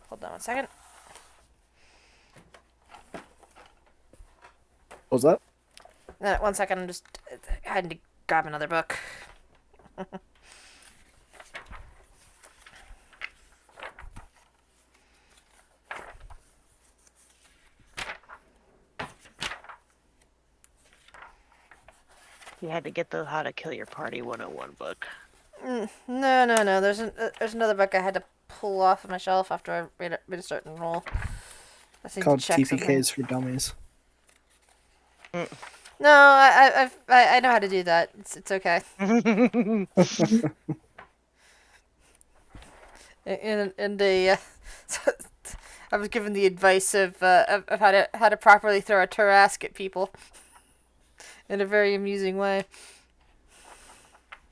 Hold on one second. What was that? 1 second, I'm just having to grab another book. You had to get the How to Kill Your Party 101 book. No. There's another book I had to pull off of my shelf after I made a certain roll. I just need Called to check something. TPKs for Dummies. No, I know how to do that. It's okay. And so I was given the advice of how to properly throw a Tarrasque at people in a very amusing way.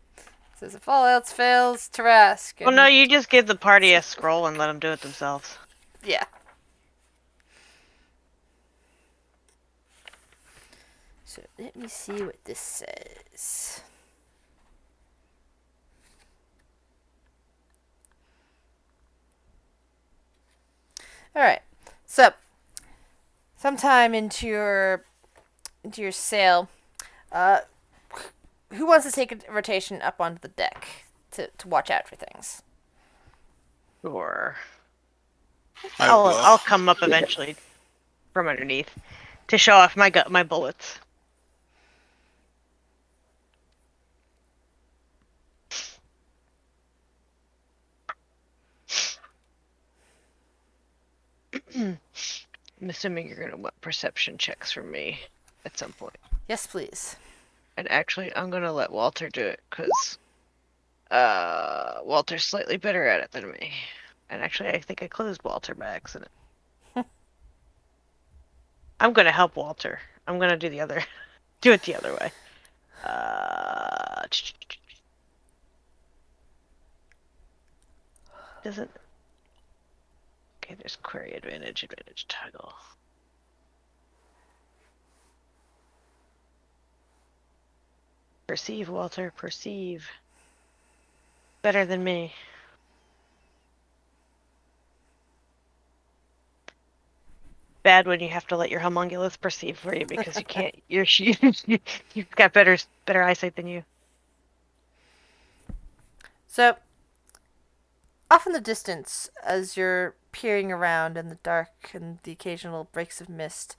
It says if all else fails, Tarrasque. Well, no, you just give the party a scroll and let them do it themselves. Yeah. So let me see what this says. All right. So, sometime into your sail, who wants to take a rotation up onto the deck to watch out for things? Or I I'll will. come up eventually from underneath to show off my bullets. I'm assuming you're gonna want perception checks from me at some point. Yes, please. And actually, I'm gonna let Walter do it because Walter's slightly better at it than me. And actually, I think I closed Walter by accident. I'm gonna help Walter. I'm gonna do do it the other way. Doesn't. Okay, there's query advantage toggle. Perceive, Walter, perceive. Better than me. Bad when you have to let your homunculus perceive for you because you can't. You've got better eyesight than you. So, off in the distance, as you're peering around in the dark and the occasional breaks of mist,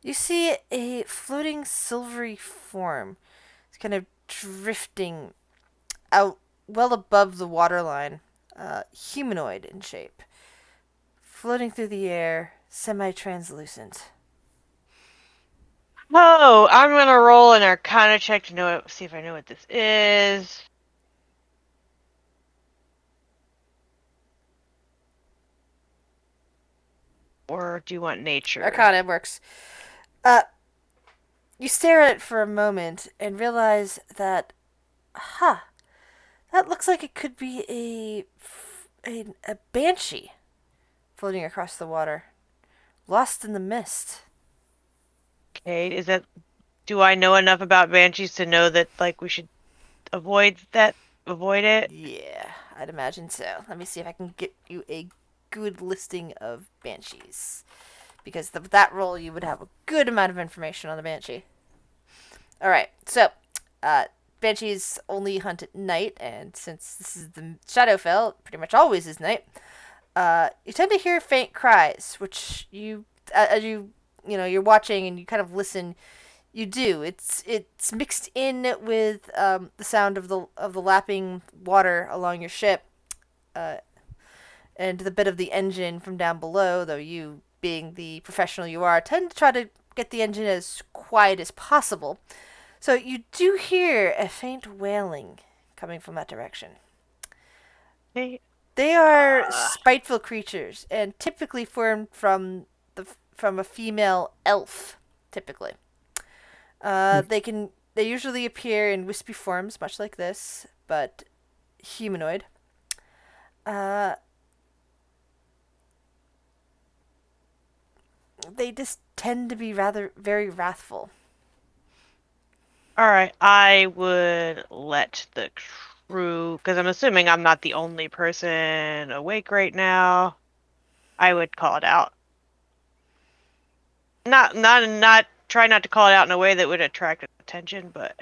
you see a floating silvery form. It's kind of drifting out well above the waterline, humanoid in shape, floating through the air, semi-translucent. Oh, I'm gonna roll an Arcana check to see if I know what this is. Or do you want nature? Arcana works. You stare at it for a moment and realize that, that looks like it could be a banshee floating across the water, lost in the mist. Okay, do I know enough about banshees to know that like we should avoid it? Yeah, I'd imagine so. Let me see if I can get you a good listing of banshees, because with that roll you would have a good amount of information on the banshee. All right, so banshees only hunt at night, and since this is the Shadowfell, it pretty much always is night. You tend to hear faint cries, which as you're watching and you kind of listen. You do. It's mixed in with the sound of the lapping water along your ship, and the bit of the engine from down below. Though you, being the professional you are, tend to try to get the engine as quiet as possible. So you do hear a faint wailing coming from that direction. Okay. They are spiteful creatures and typically formed from a female elf, typically. They usually appear in wispy forms, much like this, but humanoid. They just tend to be rather very wrathful. All right, I would let the crew, because I'm assuming I'm not the only person awake right now. I would call it out. Not try not to call it out in a way that would attract attention, but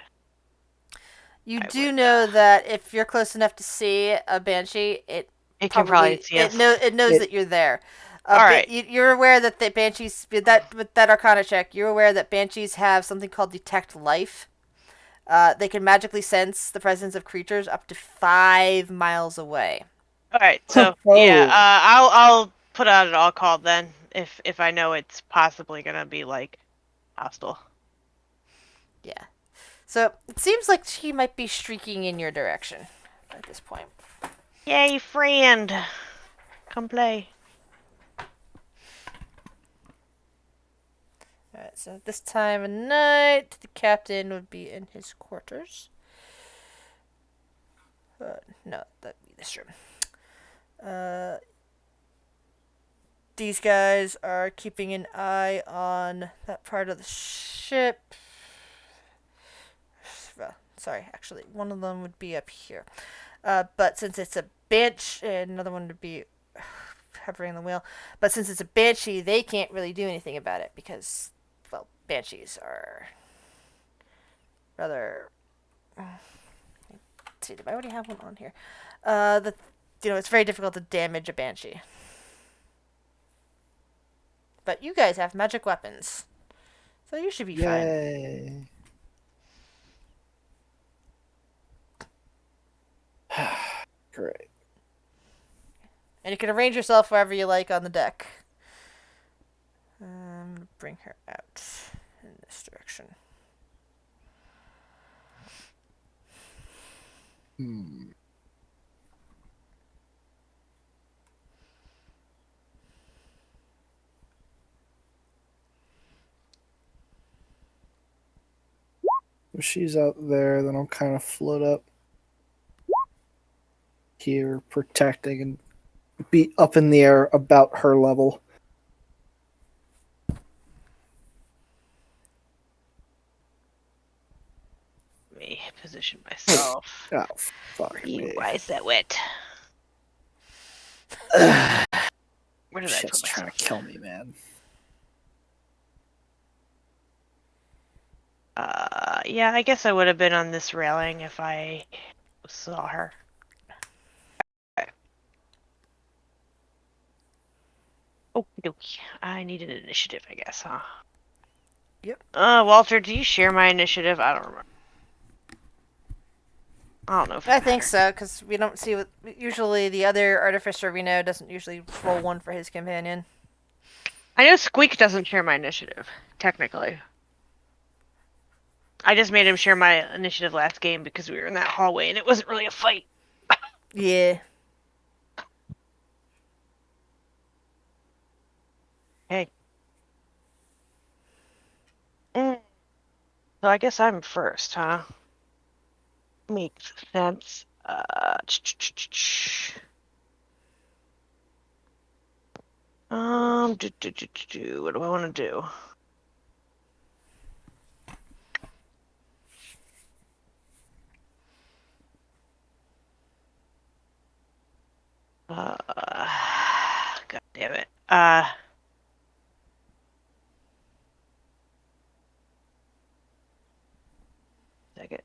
You do know that if you're close enough to see a banshee, it can probably see us. It knows that you're there. All right. You're aware that the banshees with that Arcana check. You're aware that banshees have something called detect life. They can magically sense the presence of creatures up to 5 miles away. All right, so yeah, I'll put out an all call then if I know it's possibly gonna be like hostile. Yeah. So it seems like she might be streaking in your direction at this point. Yay, friend! Come play. Alright, so this time of night, the captain would be in his quarters. No, that'd be this room. These guys are keeping an eye on that part of the ship. Well, sorry, actually, one of them would be up here. But since it's a bench, and another one would be hovering the wheel. But since it's a banshee, they can't really do anything about it because, well, banshees are rather. Let's see, did I already have one on here? It's very difficult to damage a banshee. But you guys have magic weapons, so you should be fine. Yay. Great. And you can arrange yourself wherever you like on the deck. bring her out in this direction. Hmm. If she's out there, then I'll kind of float up here, protecting and be up in the air about her level. Let me position myself. Oh, fuck You me. why is that wet? Where did I Shit's put trying myself? to kill me, man. Yeah, I guess I would have been on this railing if I saw her. Okay. Okie dokie. I need an initiative, I guess, huh? Yep. Walter, do you share my initiative? I don't remember. I don't know if it I think matters. so, because we don't see what. Usually, the other artificer we know doesn't usually roll one for his companion. I know Squeak doesn't share my initiative, technically. I just made him share my initiative last game because we were in that hallway and it wasn't really a fight. Yeah. Hey. So I guess I'm first, huh? Makes sense. What do I want to do? God damn it. Second.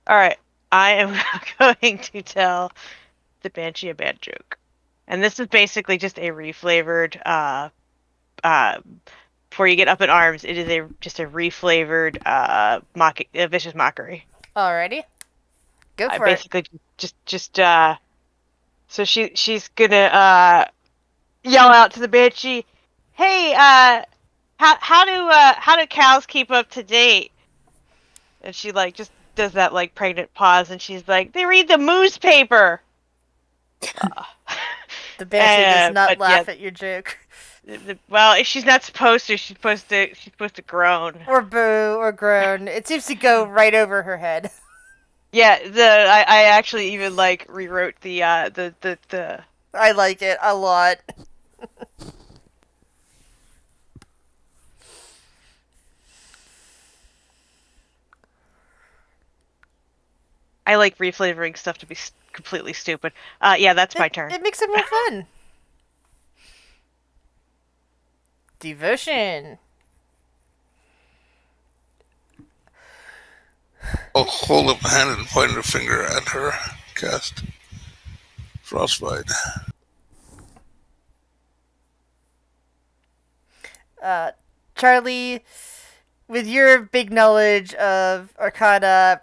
All right. I am going to tell the Banshee a bad joke. And this is basically just a reflavored, before you get up in arms, it is just a reflavored, vicious mockery. Alrighty. Go I for it. basically so she's gonna, yell out to the Banshee, hey, how do cows keep up to date? And she, like, just does that, like, pregnant pause, and she's like, they read the moose paper! The Banshee does not But yeah, laugh at your joke. well, she's not supposed to. She's supposed to groan. Or boo, or groan. It seems to go right over her head. Yeah, I actually even, like, rewrote the I like it a lot. I like reflavoring stuff to be completely stupid. Yeah, that's my turn. It makes it more fun. Devotion. I'll hold up a hand and point a finger at her. Cast Frostbite. Charlie, with your big knowledge of Arcana,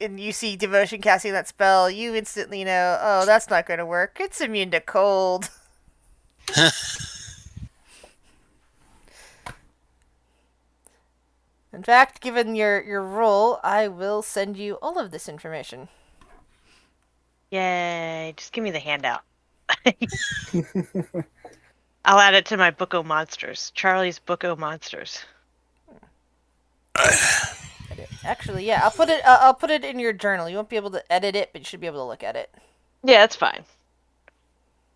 and you see Devotion casting that spell, you instantly know, oh, that's not going to work. It's immune to cold. In fact, given your role, I will send you all of this information. Yay! Just give me the handout. I'll add it to my Book o' Monsters. Charlie's Book o' Monsters. Actually, yeah, I'll put it in your journal. You won't be able to edit it, but you should be able to look at it. Yeah, that's fine.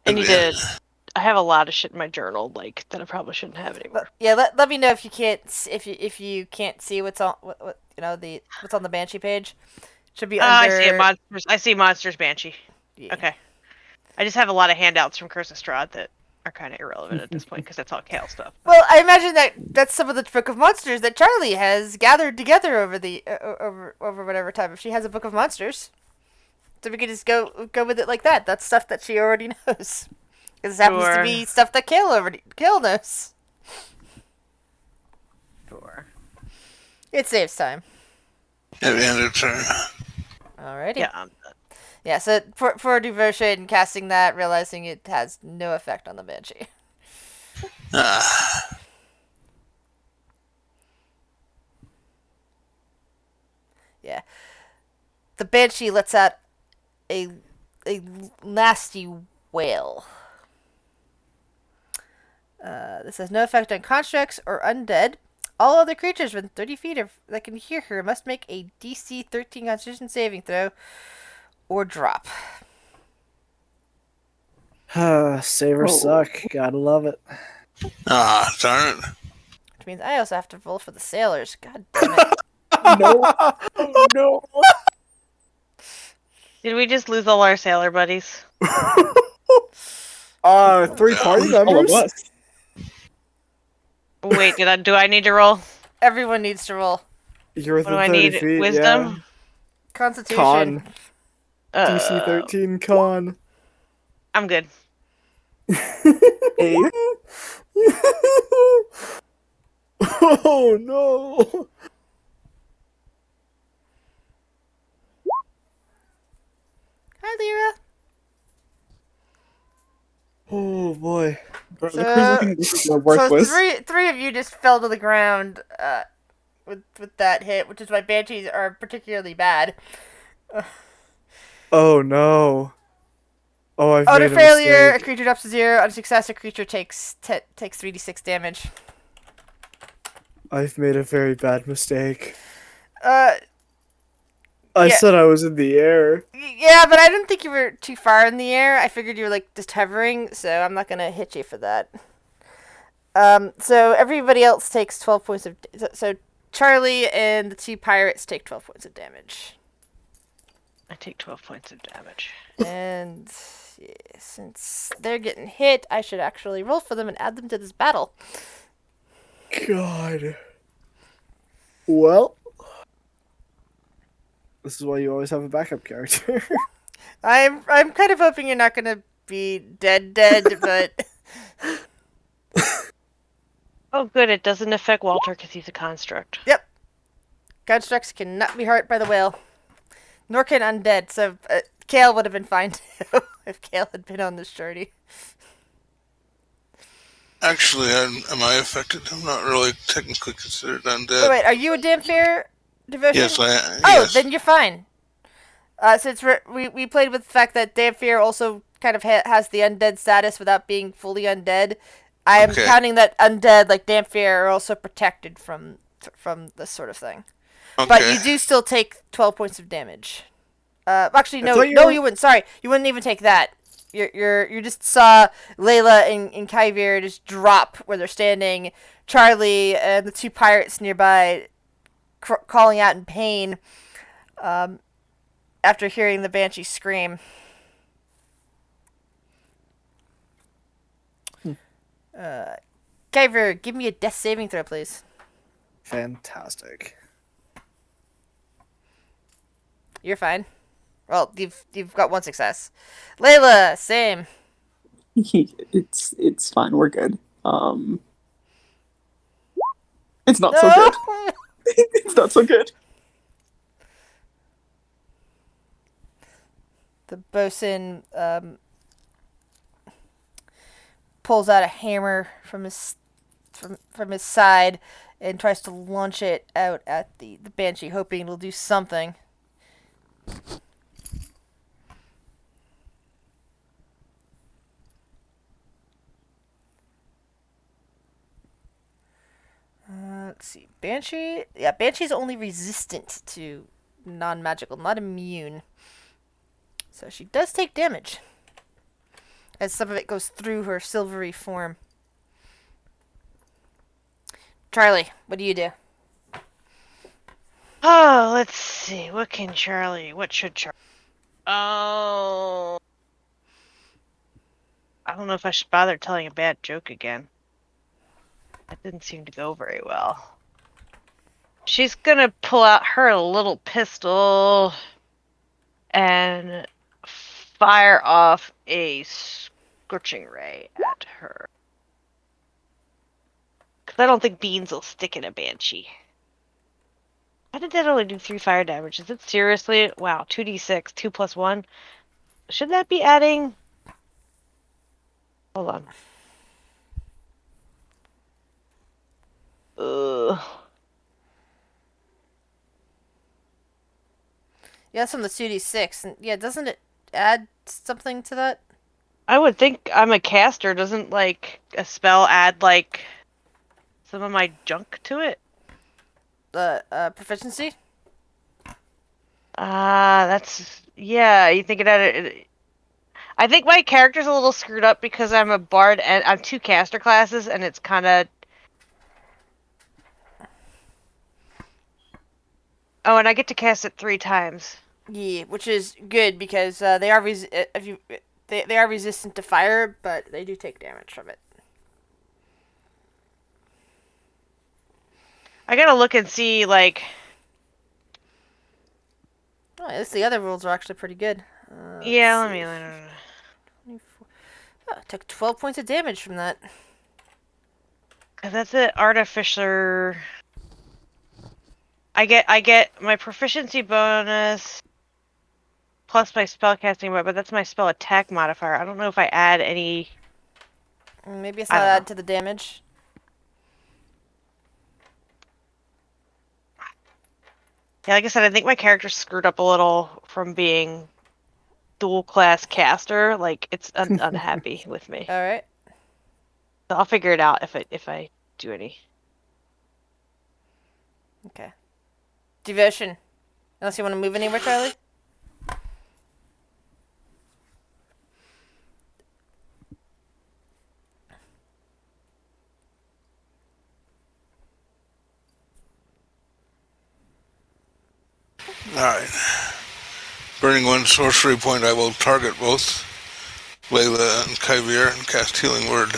I need Yeah. to. I have a lot of shit in my journal, like, that I probably shouldn't have anymore. Yeah, let me know if you can't if you can't see what's on what what's on the Banshee page. Should be under. I see it. Monsters. I see Monsters Banshee. Yeah. Okay. I just have a lot of handouts from Curse of Strahd that are kind of irrelevant at this point because that's all Kale stuff. Well, I imagine that's some of the Book of Monsters that Charlie has gathered together over the over whatever time. If she has a Book of Monsters, so we could just go with it like that. That's stuff that she already knows. Because it happens to Sure. be stuff that Kale knows. Sure. It saves time. At the end of turn. Alrighty. Yeah. Yeah, so for devotion, casting that, realizing it has no effect on the banshee. Ah, Yeah, the banshee lets out a a nasty wail. This has no effect on constructs or undead. All other creatures within 30 feet that can hear her must make a DC 13 Constitution saving throw or drop. Save or Oh. suck. Gotta love it. darn it. Which means I also have to roll for the sailors. God damn it. No. Oh no. Did we just lose all our sailor buddies? 3 party All of members? us. Wait, do I need to roll? Everyone needs to roll. You're What do within I 30 need? feet, Wisdom? Constitution. Con. DC 13 con. I'm good. Hey. Oh no! Hi, Lyra. Oh boy. Bro, the So- crew's looking at this So worthless. three of you just fell to the ground with that hit, which is why banshees are particularly bad. Oh no. Oh, I've On made a a failure, a mistake. creature drops to 0. On a success, a creature takes 3d6 damage. I've made a very bad mistake. Uh, I Yeah. said I was in the air. yeah, but I didn't think you were too far in the air. I figured you were like just hovering, so I'm not gonna hit you for that. So everybody else takes 12 points of. So Charlie and the 2 pirates take 12 points of damage. I take 12 points of damage. And yeah, since they're getting hit, I should actually roll for them and add them to this battle. God. Well. This is why you always have a backup character. I'm kind of hoping you're not gonna be dead, but Oh, good. It doesn't affect Walter because he's a construct. constructs cannot be hurt by the whale, nor can undead. So Kale would have been fine too if Kale had been on this journey. Actually, am I affected? I'm not really technically considered undead. Oh, wait, are you a damn fair devotion? Yes, I am. Oh, Yes. then you're fine. Since we played with the fact that damn fear also kind of has the undead status without being fully undead, I am Okay. counting that undead like damn fear are also protected from this sort of thing. Okay. But you do still take 12 points of damage. Actually, I no, thought you no, were- you wouldn't. Sorry, you wouldn't even take that. You just saw Layla and Kyvir just drop where they're standing. Charlie and the 2 pirates nearby calling out in pain after hearing the banshee scream. Kyvir, give me a death saving throw, please. Fantastic. You're fine. Well, you've got 1 success. Layla, same. It's fine. We're good. It's not No. so good. It's not so good. The bosun pulls out a hammer from his side and tries to launch it out at the banshee, hoping it'll do something. Let's see. Banshee? Yeah, Banshee's only resistant to non-magical, not immune. So she does take damage. As some of it goes through her silvery form. Charlie, what do you do? Oh, let's see. What should Charlie? Oh. I don't know if I should bother telling a bad joke again. That didn't seem to go very well. She's gonna pull out her little pistol and fire off a scorching ray at her. Because I don't think beans will stick in a banshee. Why did that only do 3 fire damage? Is it seriously? Wow, 2d6, 2 plus 1. Should that be adding? Hold on. Ugh. Yeah, that's from the 2d6. And yeah, doesn't it add something to that? I would think I'm a caster. Doesn't like a spell add like some of my junk to it? The proficiency? That's yeah. You think it added? I think my character's a little screwed up because I'm a bard and I'm 2 caster classes, and it's kind of. Oh, and I get to cast it 3 times. Yeah, which is good because they are they are resistant to fire, but they do take damage from it. I gotta look and see like. Oh, at least the other rules are actually pretty good. Yeah, let's let me. see. 24. Oh, I took 12 points of damage from that. That's it. Artificer. I get my proficiency bonus plus my spellcasting, but that's my spell attack modifier. I don't know if I add any. Maybe it's I not don't know. add to the damage. Yeah, like I said, I think my character screwed up a little from being dual class caster. Like it's unhappy with me. All right. So I'll figure it out if I do any. Okay. Devotion. Unless you want to move anywhere, Charlie. Alright. Burning one sorcery point, I will target both Layla and Kyvir and cast Healing Word.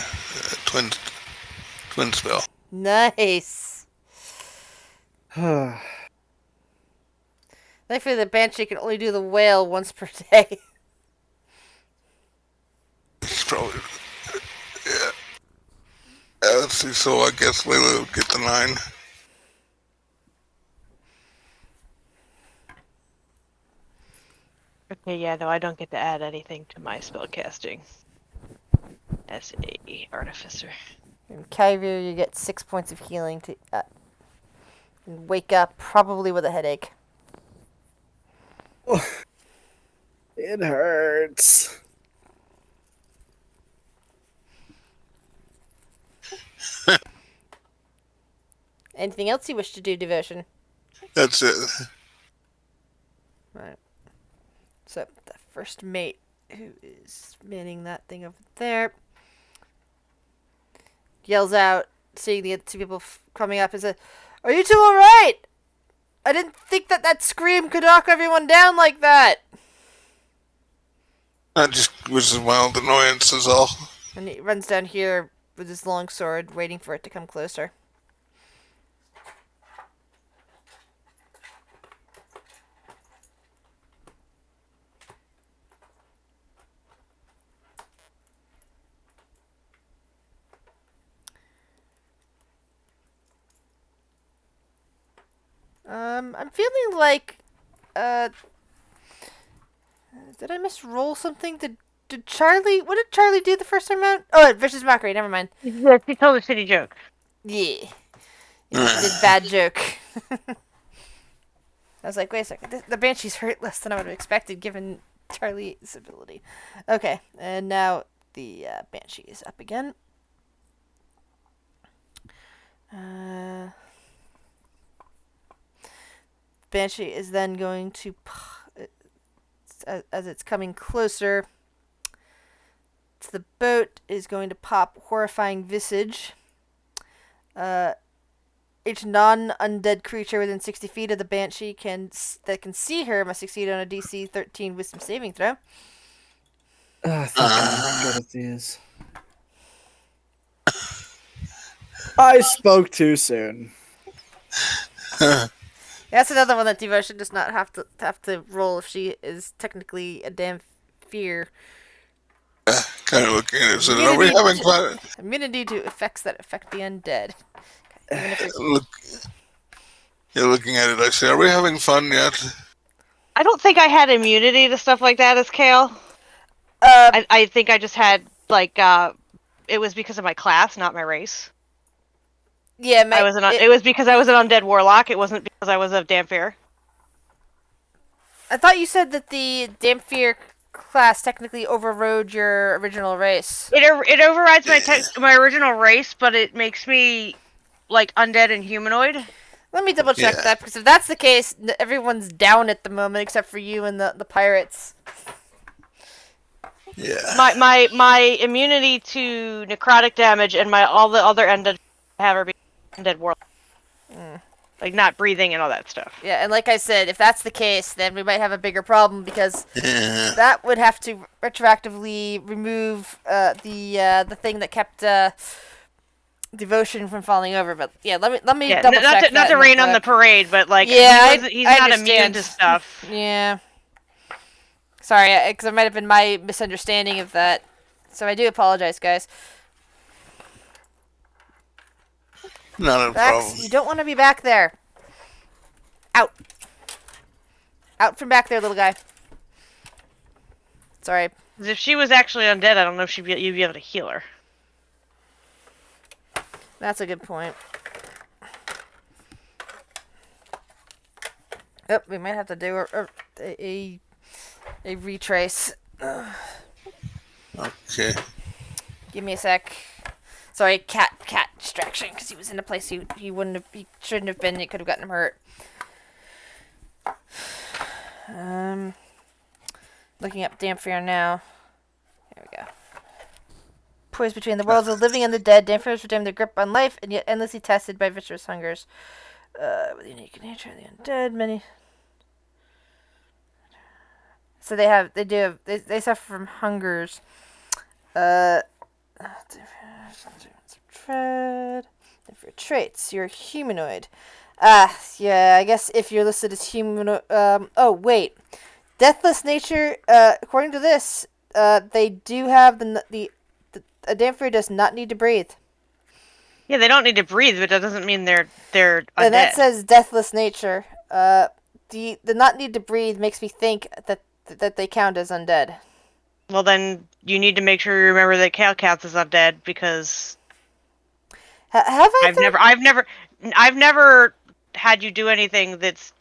Twin spell. Nice. Thankfully, the Banshee can only do the whale once per day. It's probably. Yeah. Let's see, so I guess Layla would get the 9. Okay, yeah, no, I don't get to add anything to my spellcasting as a artificer. In Kyvir, you get 6 points of healing to and wake up, probably with a headache. It hurts. Anything else you wish to do, Devotion? That's it. Right. So, the first mate, who is manning that thing over there, yells out, seeing the 2 people coming up, and says, "Are you two alright? I didn't think that scream could knock everyone down like that!" That just was a mild annoyance, is all. And he runs down here with his long sword, waiting for it to come closer. I'm feeling like, did I misroll something? Did Charlie, what did Charlie do the first time out? Oh, Vicious Mockery, never mind. Yeah, she told a shitty joke. Yeah. Yeah, did bad joke. I was like, wait a second, the Banshees hurt less than I would have expected given Charlie's ability. Okay, and now the Banshee is up again. Banshee is then going to, as it's coming closer to the boat, is going to pop Horrifying Visage. Each non-undead creature within 60 feet of the Banshee that can see her must succeed on a DC 13 Wisdom saving throw. Thank God I'm good at these. I spoke too soon. That's another one that Devotion does not have to roll if she is technically a damn fear. Kind of looking at it. So, are we having fun? Immunity to effects that affect the undead. Even if You're looking at it, I say, are we having fun yet? I don't think I had immunity to stuff like that as Kale. I think I just had like it was because of my class, not my race. Yeah, It was because I was an undead warlock. It wasn't because I was a Damphir. I thought you said that the Damphir class technically overrode your original race. It overrides my original race, but it makes me like undead and humanoid. Let me double check Yeah. that, because if that's the case, everyone's down at the moment except for you and the pirates. Yeah. My immunity to necrotic damage and all the other undead have are being undead warlock. Like not breathing and all that stuff. Yeah, and like I said, if that's the case, then we might have a bigger problem, because Yeah. that would have to retroactively remove the thing that kept devotion from falling over. But yeah, let me double check that. Not to rain on the parade, but like Yeah, he's I not understand. immune to stuff. Yeah. Sorry, because it might have been my misunderstanding of that. So I do apologize, guys. Not a Vax, problem. you don't want to be back there. Out. Out from back there, little guy. Sorry. 'Cause if she was actually undead, I don't know if you'd be able to heal her. That's a good point. Oh, we might have to do a retrace. Okay. Give me a sec. Sorry, cat distraction, because he was in a place he shouldn't have been. It could have gotten him hurt. Looking up Damphir now. There we go. Poised between the worlds of the living and the dead, Damphir's retain their grip on life, and yet endlessly tested by vicious hungers. With the unique nature of the undead, many. So they suffer from hungers. Tread. For traits, you're humanoid. Yeah, I guess if you're listed as humanoid. Oh, wait. Deathless nature, according to this, they do have a Damphir does not need to breathe. Yeah, they don't need to breathe, but that doesn't mean they're undead. And that says deathless nature. The not need to breathe makes me think that they count as undead. Well, then you need to make sure you remember that Cal counts as undead because Have I? I've never had you do anything that's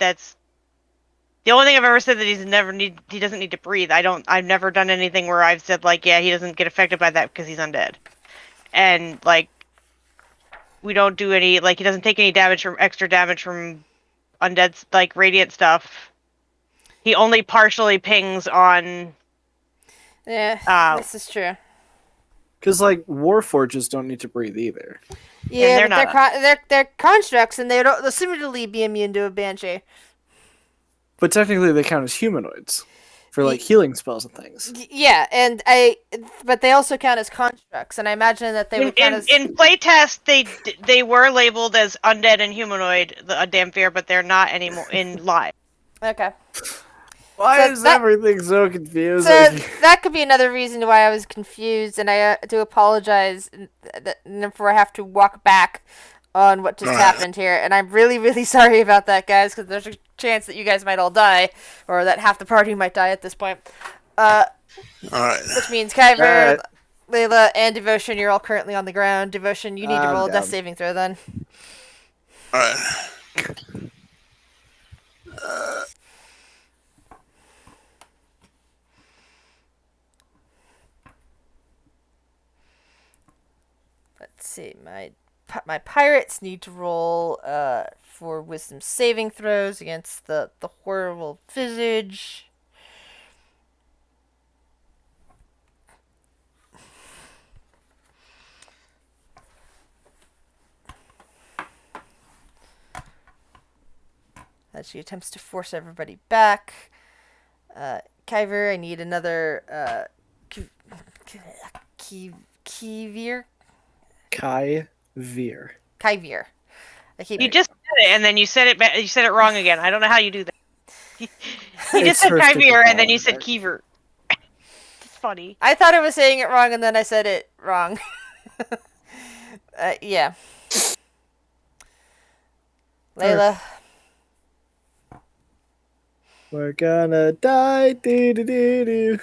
the only thing I've ever said that he doesn't need to breathe. I've never done anything where I've said like, yeah, he doesn't get affected by that because he's undead. And like we don't do any like he doesn't take any extra damage from undead like radiant stuff. He only partially pings on Yeah, this is true. Because like warforges don't need to breathe either. Yeah, they're but they're constructs, and they'll similarly be immune to a banshee. But technically, they count as humanoids for like healing spells and things. Yeah, but they also count as constructs, and I imagine that they would count as. In playtest, they were labeled as undead and humanoid, the Damphir, but they're not anymore in live. Okay. Why So is that- everything so confusing? So that could be another reason why I was confused, and I do apologize for I have to walk back on what just happened here, and I'm really, really sorry about that, guys, because there's a chance that you guys might all die, or that half the party might die at this point. Alright. Which means Kyver, Alright. Layla, and Devotion, you're all currently on the ground. Devotion, you need to I'm roll a death down. saving throw then. Alright. Let's see, my pirates need to roll for wisdom saving throws against the horrible visage. As she attempts to force everybody back. Kyver, I need another Kyver. Kyver. Kyver. I keep You just said it, and then you said it. You said it wrong again. I don't know how you do that. You It's just said her stupid Kyver, and then you said ball, Keever. It's funny. I thought I was saying it wrong, and then I said it wrong. Yeah. Layla. We're gonna die. Do do do do.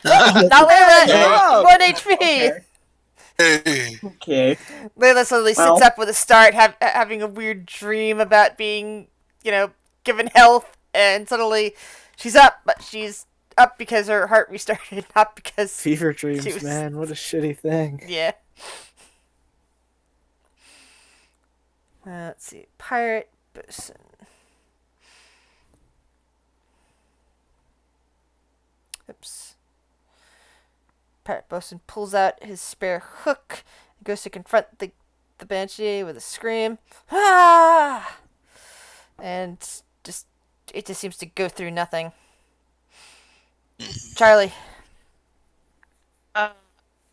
Not Layla! No. 1 HP! Okay. Hey, Okay. Layla suddenly Well. sits up with a start, having a weird dream about being, given health, and suddenly she's up, but she's up because her heart restarted, not because Fever dreams, she was... man. What a shitty thing. Yeah. Let's see. Pirate bosun. Oops. Pirate bosun pulls out his spare hook and goes to confront the banshee with a scream. Ah! And it just seems to go through nothing. Charlie.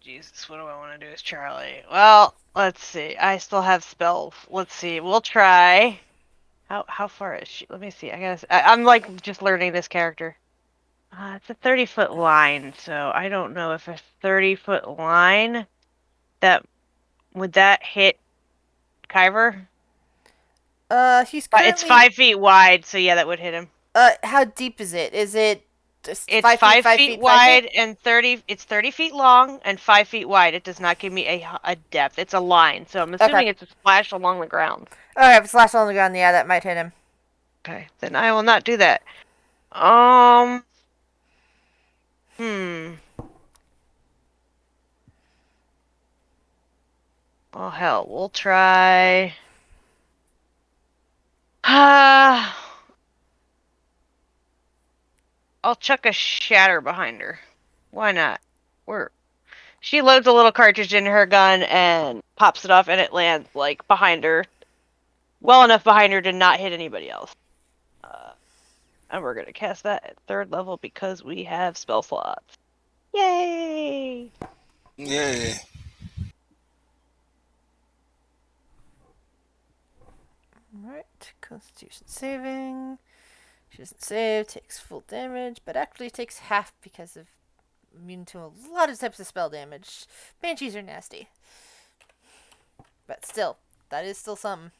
Jesus, what do I want to do as Charlie? Well, let's see. I still have spells. Let's see. We'll try. How far is she? Let me see. I'm like just learning this character. It's a 30-foot line, so I don't know if a 30-foot line would that hit Kyver? He's But currently... it's 5 feet wide, so yeah, that would hit him. How deep is it? Is it just It's 5 feet, 5 5 feet feet, 5 wide feet? and 30. It's 30 feet long and 5 feet wide. It does not give me a depth. It's a line, so I'm assuming Okay. it's a splash along the ground. Okay, if it's slash on the ground, yeah, that might hit him. Okay, then I will not do that. Hmm. Oh hell, we'll try. I'll chuck a shatter behind her. Why not? She loads a little cartridge in her gun and pops it off, and it lands like behind her, well enough behind her to not hit anybody else. And we're gonna cast that at 3rd level because we have spell slots. Yay! yay. Alright, Constitution saving. She doesn't save, takes full damage, but actually takes half because of immune to a lot of types of spell damage. Banshees are nasty. But still, that is still something.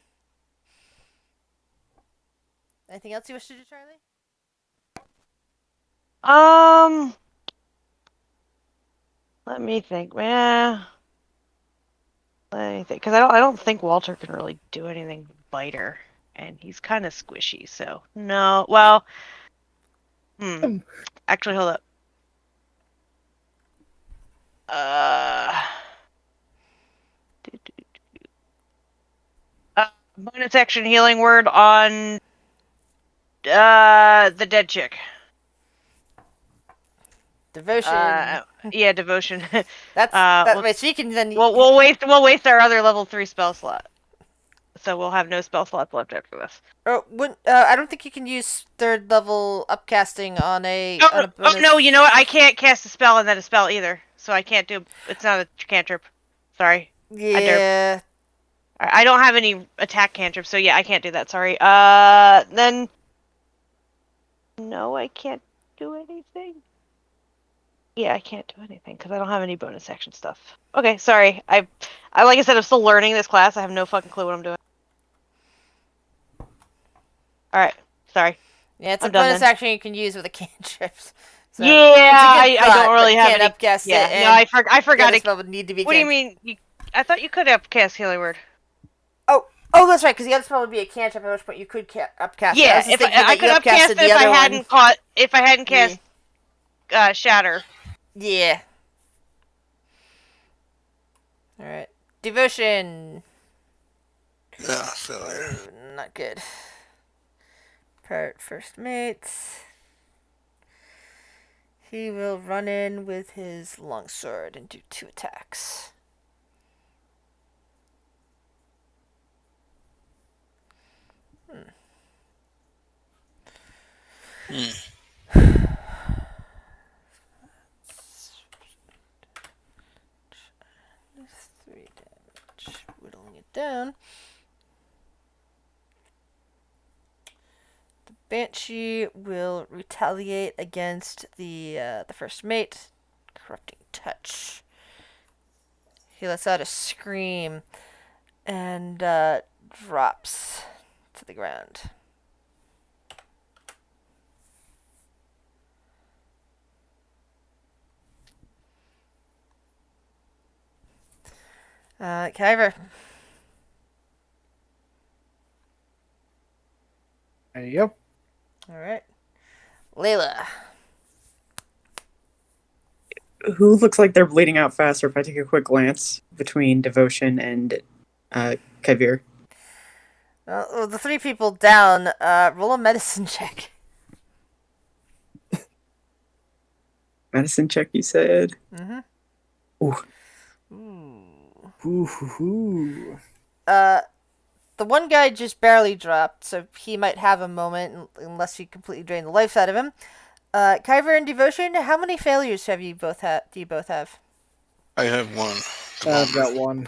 Anything else you wish to do, Charlie? Let me think. Let me think, because I don't think Walter can really do anything but bite her, and he's kind of squishy. So no. Well, actually, hold up. Bonus action healing word on the dead chick. Devotion. Yeah, devotion. That way she can then... We'll waste our other level 3 spell slot. So we'll have no spell slots left after this. I don't think you can use 3rd level upcasting on a bonus. Oh no, you know what? I can't cast a spell and then a spell either. So I can't do. It's not a cantrip. Sorry. Yeah. I don't have any attack cantrips, so yeah, I can't do that. Sorry. Then. No, I can't do anything. Yeah, I can't do anything because I don't have any bonus action stuff. Okay, sorry. I like I said, I'm still learning this class. I have no fucking clue what I'm doing. All right, sorry. Yeah, it's I'm a done bonus then. action you can use with a cantrip. So Yeah, it's a good I don't really but have you any. can't upcast Yeah, it. And no, I forgot the it. spell would need to be. What do you mean? I thought you could upcast healing word. Oh, that's right. Because the other spell would be a cantrip, at which point you could upcast it. Yeah, if I could upcast it if I hadn't cast shatter. Yeah. All right. Devotion. Yeah, failure. Not good. Pirate first mates. He will run in with his longsword and do 2 attacks. Three damage. Whittling it down. The Banshee will retaliate against the first mate. Corrupting touch. He lets out a scream and drops to the ground. Kyver. There you go. All right. Layla. Who looks like they're bleeding out faster if I take a quick glance between Devotion and Kavir? The 3 people down, roll a medicine check. Medicine check, you said? Mm-hmm. Ooh. Ooh. The one guy just barely dropped, so he might have a moment unless you completely drain the life out of him. Kyver and Devotion, how many failures do you both have? I have one. at the I've got moment. one.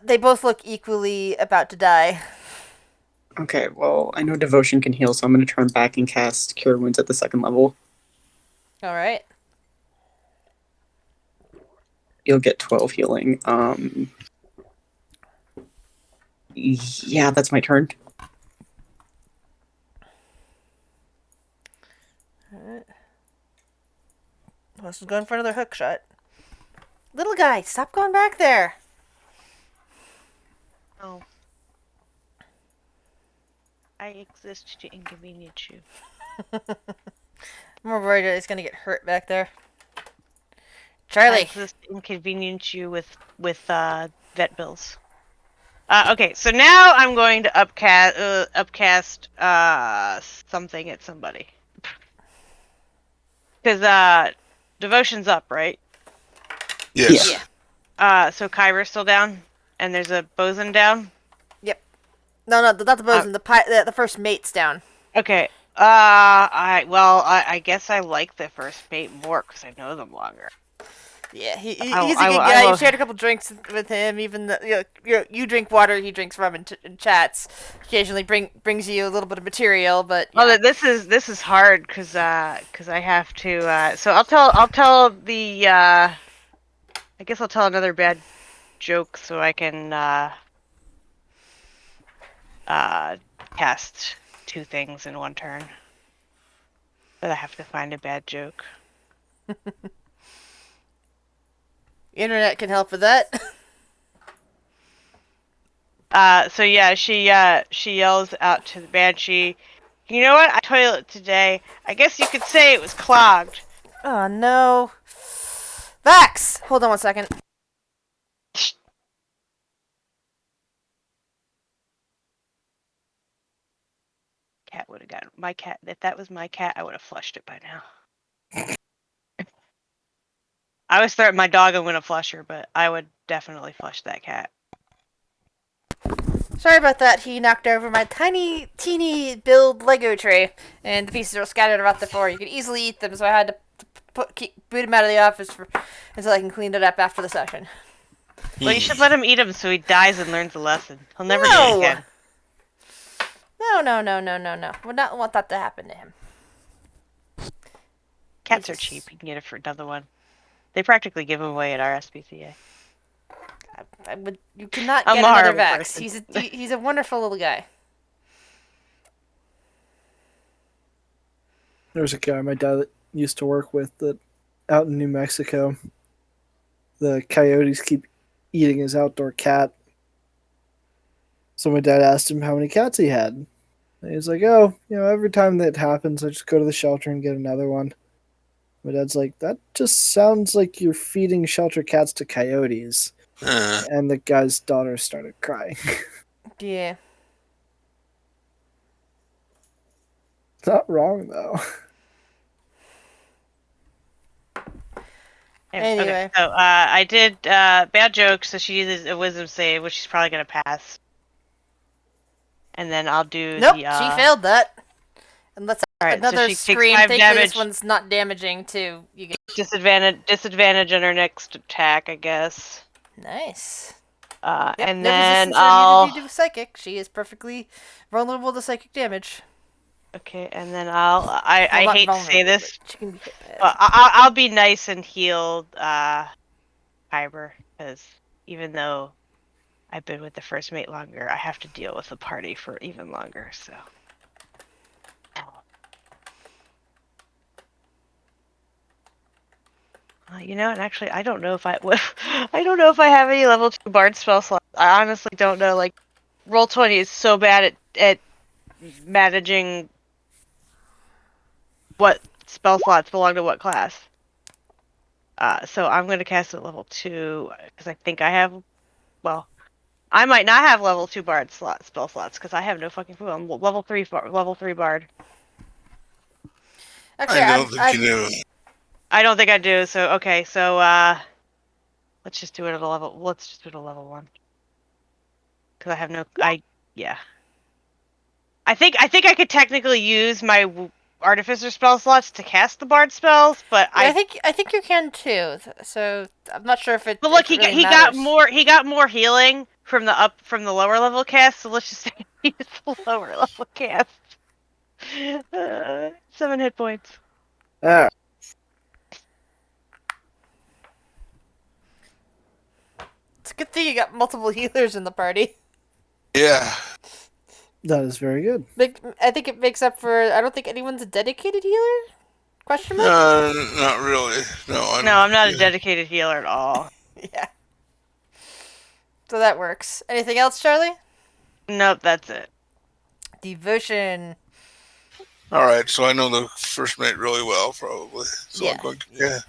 They both look equally about to die. Okay, well, I know Devotion can heal, so I'm going to turn back and cast Cure Wounds at the 2nd level. All right. You'll get 12 healing. Yeah, that's my turn. All right. This is going for another hook shot. Little guy, stop going back there. Oh. I exist to inconvenience you. I'm more worried that he's gonna get hurt back there. I Charlie. exist to inconvenience you with vet bills. Okay, so now I'm going to upcast something at somebody. Because Devotion's up, right? Yes. Yeah. So Kyra's still down, and there's a bosun down. No, not the bosun. The first mate's down. Okay. I guess I like the first mate more because I know them longer. Yeah, he's a I good will- guy. I will- You shared a couple drinks with him. Even you drink water, he drinks rum and chats. Occasionally brings you a little bit of material, but yeah. Well, this is hard because I have to. So I'll tell the. I guess I'll tell another bad joke so I can cast 2 things in one turn. But I have to find a bad joke. Internet can help with that. So yeah, she yells out to the Banshee, "You know what? I toilet today. I guess you could say it was clogged." Oh no. Vax! Hold on 1 second. Cat would have gotten my cat. If that was my cat, I would have flushed it by now. I always thought my dog I'm gonna flush her, but I would definitely flush that cat. Sorry about that. He knocked over my tiny, teeny build Lego tray, and the pieces are scattered about the floor. You could easily eat them, so I had to boot him out of the office until I can clean it up after the session. Well, you should let him eat them so he dies and learns a lesson. He'll never do No! it again. No. Would not want that to happen to him. Cats are Jesus. cheap. You can get it for another one. They practically give them away at our SPCA. You cannot I'm get a another horrible Vax. person. He's a wonderful little guy. There was a guy my dad used to work with that out in New Mexico, the coyotes keep eating his outdoor cat. So my dad asked him how many cats he had. And he's like, oh, every time that happens, I just go to the shelter and get another one. My dad's like, that just sounds like you're feeding shelter cats to coyotes. And the guy's daughter started crying. Yeah. Not wrong, though. Anyway. Okay, so I did bad joke, so she uses a wisdom save, which she's probably gonna pass. And then I'll do Nope, the. she failed that. And let's Alright, so another she takes scream. 5 Thankfully, this damage. one's not damaging too. You get Disadvantage on her next attack, I guess. nice. And No then resistance I'll. needed to do psychic. She is perfectly vulnerable to psychic damage. Okay, and then I Well, not hate to say vulnerable, this, but she can be hit by it. but I'll be nice and heal Kyber, because even though I've been with the first mate longer, I have to deal with the party for even longer, so. You know, and actually, I don't know if I I don't know if I have any level 2 bard spell slots. I honestly don't know. Like, Roll20 is so bad at managing what spell slots belong to what class. So I'm going to cast at level 2 because I think I have. Well, I might not have level 2 bard spell slots because I have no fucking clue. I'm level 3 bard. Actually, I don't think you do. I don't think I do. So okay, so let's just do it at a level. Let's just do it at level 1 because I have no. Yeah. I think I could technically use my artificer spell slots to cast the bard spells, but Yeah, I think you can too. So I'm not sure if it. But look, if it really he matters. got more healing from the lower level cast. So let's just say use the lower level cast. 7 hit points. Ah, It's a good thing you got multiple healers in the party. Yeah. that is very good. I think it makes up for. I don't think anyone's a dedicated healer. Question mark? Not really. No, No, I'm not a dedicated healer at all. Yeah. So that works. Anything else, Charlie? Nope, that's it. Devotion. All right, so I know the first mate really well, probably. So Yeah. I'm going to,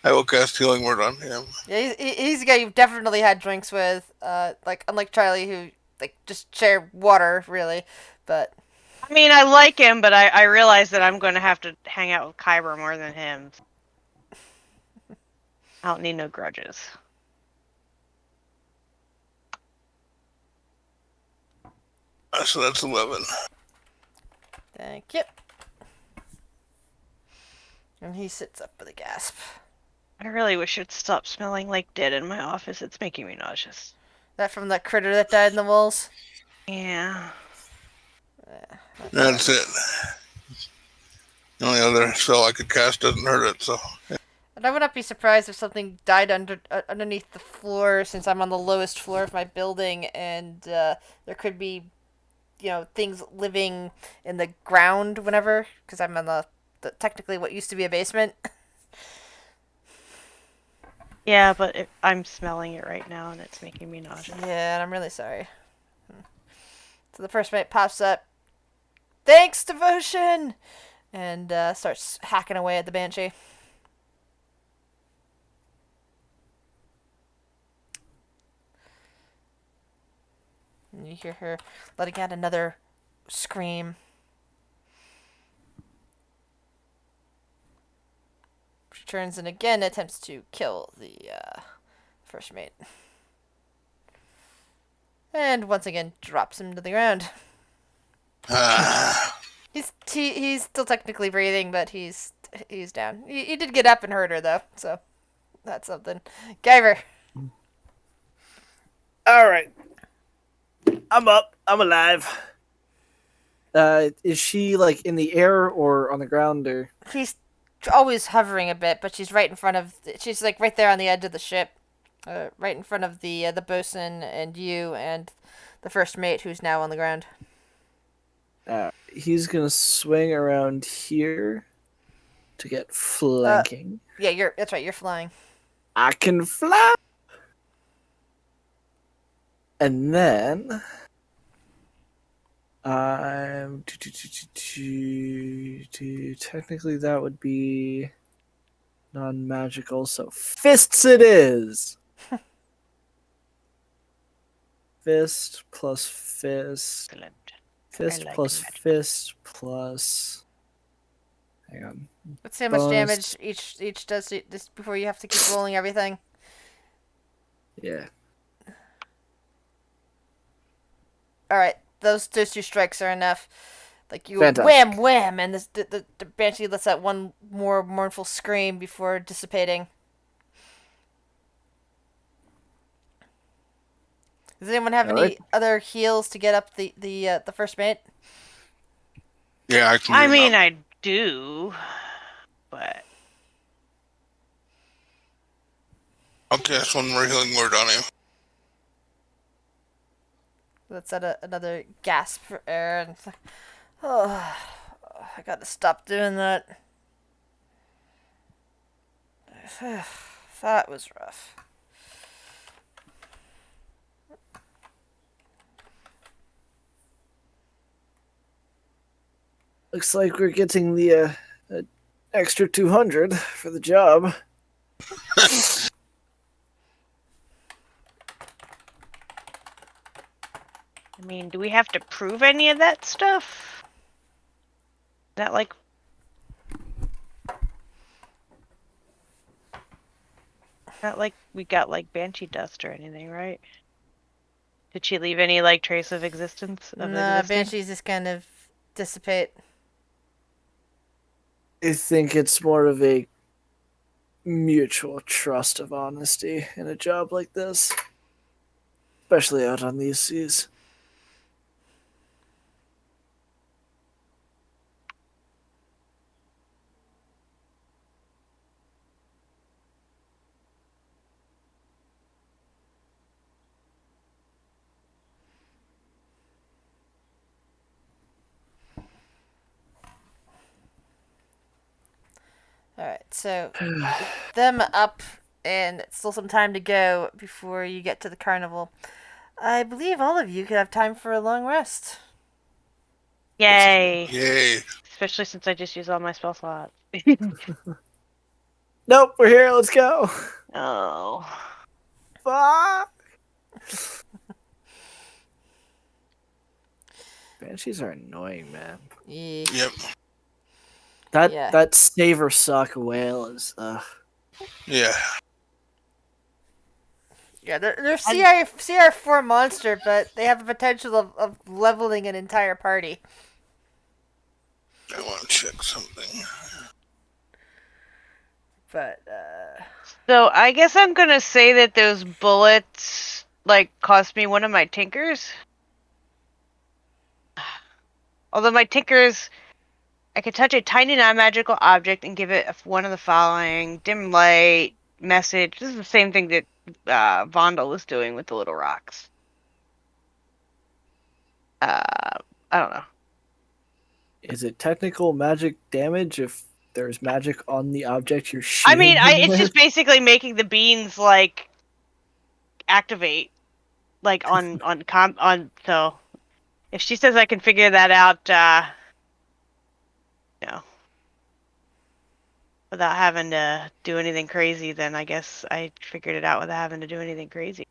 I will cast Healing Word on him. Yeah, he's a guy you've definitely had drinks with. Like unlike Charlie, who like just share water really, but I mean, I like him, but I realize that I'm going to have to hang out with Kyber more than him. I don't need no grudges. So that's 11. thank you. And he sits up with a gasp. I really wish it'd stop smelling like dead in my office. It's making me nauseous. That from that critter that died in the walls. Yeah. That's it. The only other spell I could cast doesn't hurt it, so. And I would not be surprised if something died underneath the floor, since I'm on the lowest floor of my building, and there could be, things living in the ground whenever, because I'm on the technically what used to be a basement. Yeah, but I'm smelling it right now, and it's making me nauseous. Yeah, and I'm really sorry. So the first mate pops up. Thanks, Devotion! And starts hacking away at the Banshee. And you hear her letting out another scream. She turns and again attempts to kill the first mate. And once again drops him to the ground. He's still technically breathing, but he's down. He did get up and hurt her though, so that's something. Guyver. All right, I'm up. I'm alive. Is she like in the air or on the ground or? She's always hovering a bit, but she's right in front of. She's like right there on the edge of the ship, right in front of the bosun and you and the first mate, who's now on the ground. He's gonna swing around here to get flanking. Yeah, that's right. You're flying. I can fly. And then technically that would be non-magical, so fists it is. Fist plus fist. Excellent. Fist like plus magic. fist plus. Hang on. Let's see how much Bonus. damage each does this before you have to keep rolling everything. Yeah. All right, those two strikes are enough. Like you Fantastic. wham wham, and the banshee lets out one more mournful scream before dissipating. Does anyone have any other heals to get up the first mate? Yeah, I can. I mean, I do, but I'll cast one more Healing Word on him. Let's add another gasp for air. And it's like, I gotta stop doing that. That was rough. Looks like we're getting the extra 200 for the job. I mean, do we have to prove any of that stuff? Is that like... Not like we got like Banshee dust or anything, right? Did she leave any like trace of existence of Nah, existing? Banshees just kind of dissipate. I think it's more of a mutual trust of honesty in a job like this, especially out on these seas. Alright, so with them up and still some time to go before you get to the carnival, I believe all of you could have time for a long rest. Yay! Yay. Especially since I just used all my spell slots. Nope, we're here. Let's go. Oh. Fuck. Banshees are annoying, man. Yeah. Yep. That save or suck whale is Yeah. Yeah, they're CR4 monster, but they have the potential of leveling an entire party. I want to check something. But, So I guess I'm gonna say that those bullets like cost me one of my tinkers. Although my tinkers, I could touch a tiny non-magical object and give it one of the following: dim light, message. This is the same thing that Vondel was doing with the little rocks. I don't know. Is it technical magic damage if there's magic on the object you're I shooting? mean, them it's with? just basically making the beans like activate, like on. So if she says I can figure that out, without having to do anything crazy, then I guess I figured it out without having to do anything crazy.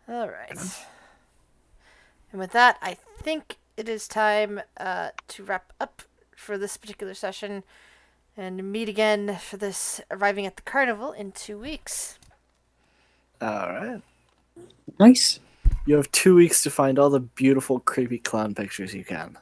alright. And with that, I think it is time to wrap up for this particular session and meet again for this arriving at the carnival in 2 weeks. All right. Nice. You have 2 weeks to find all the beautiful, creepy clown pictures you can.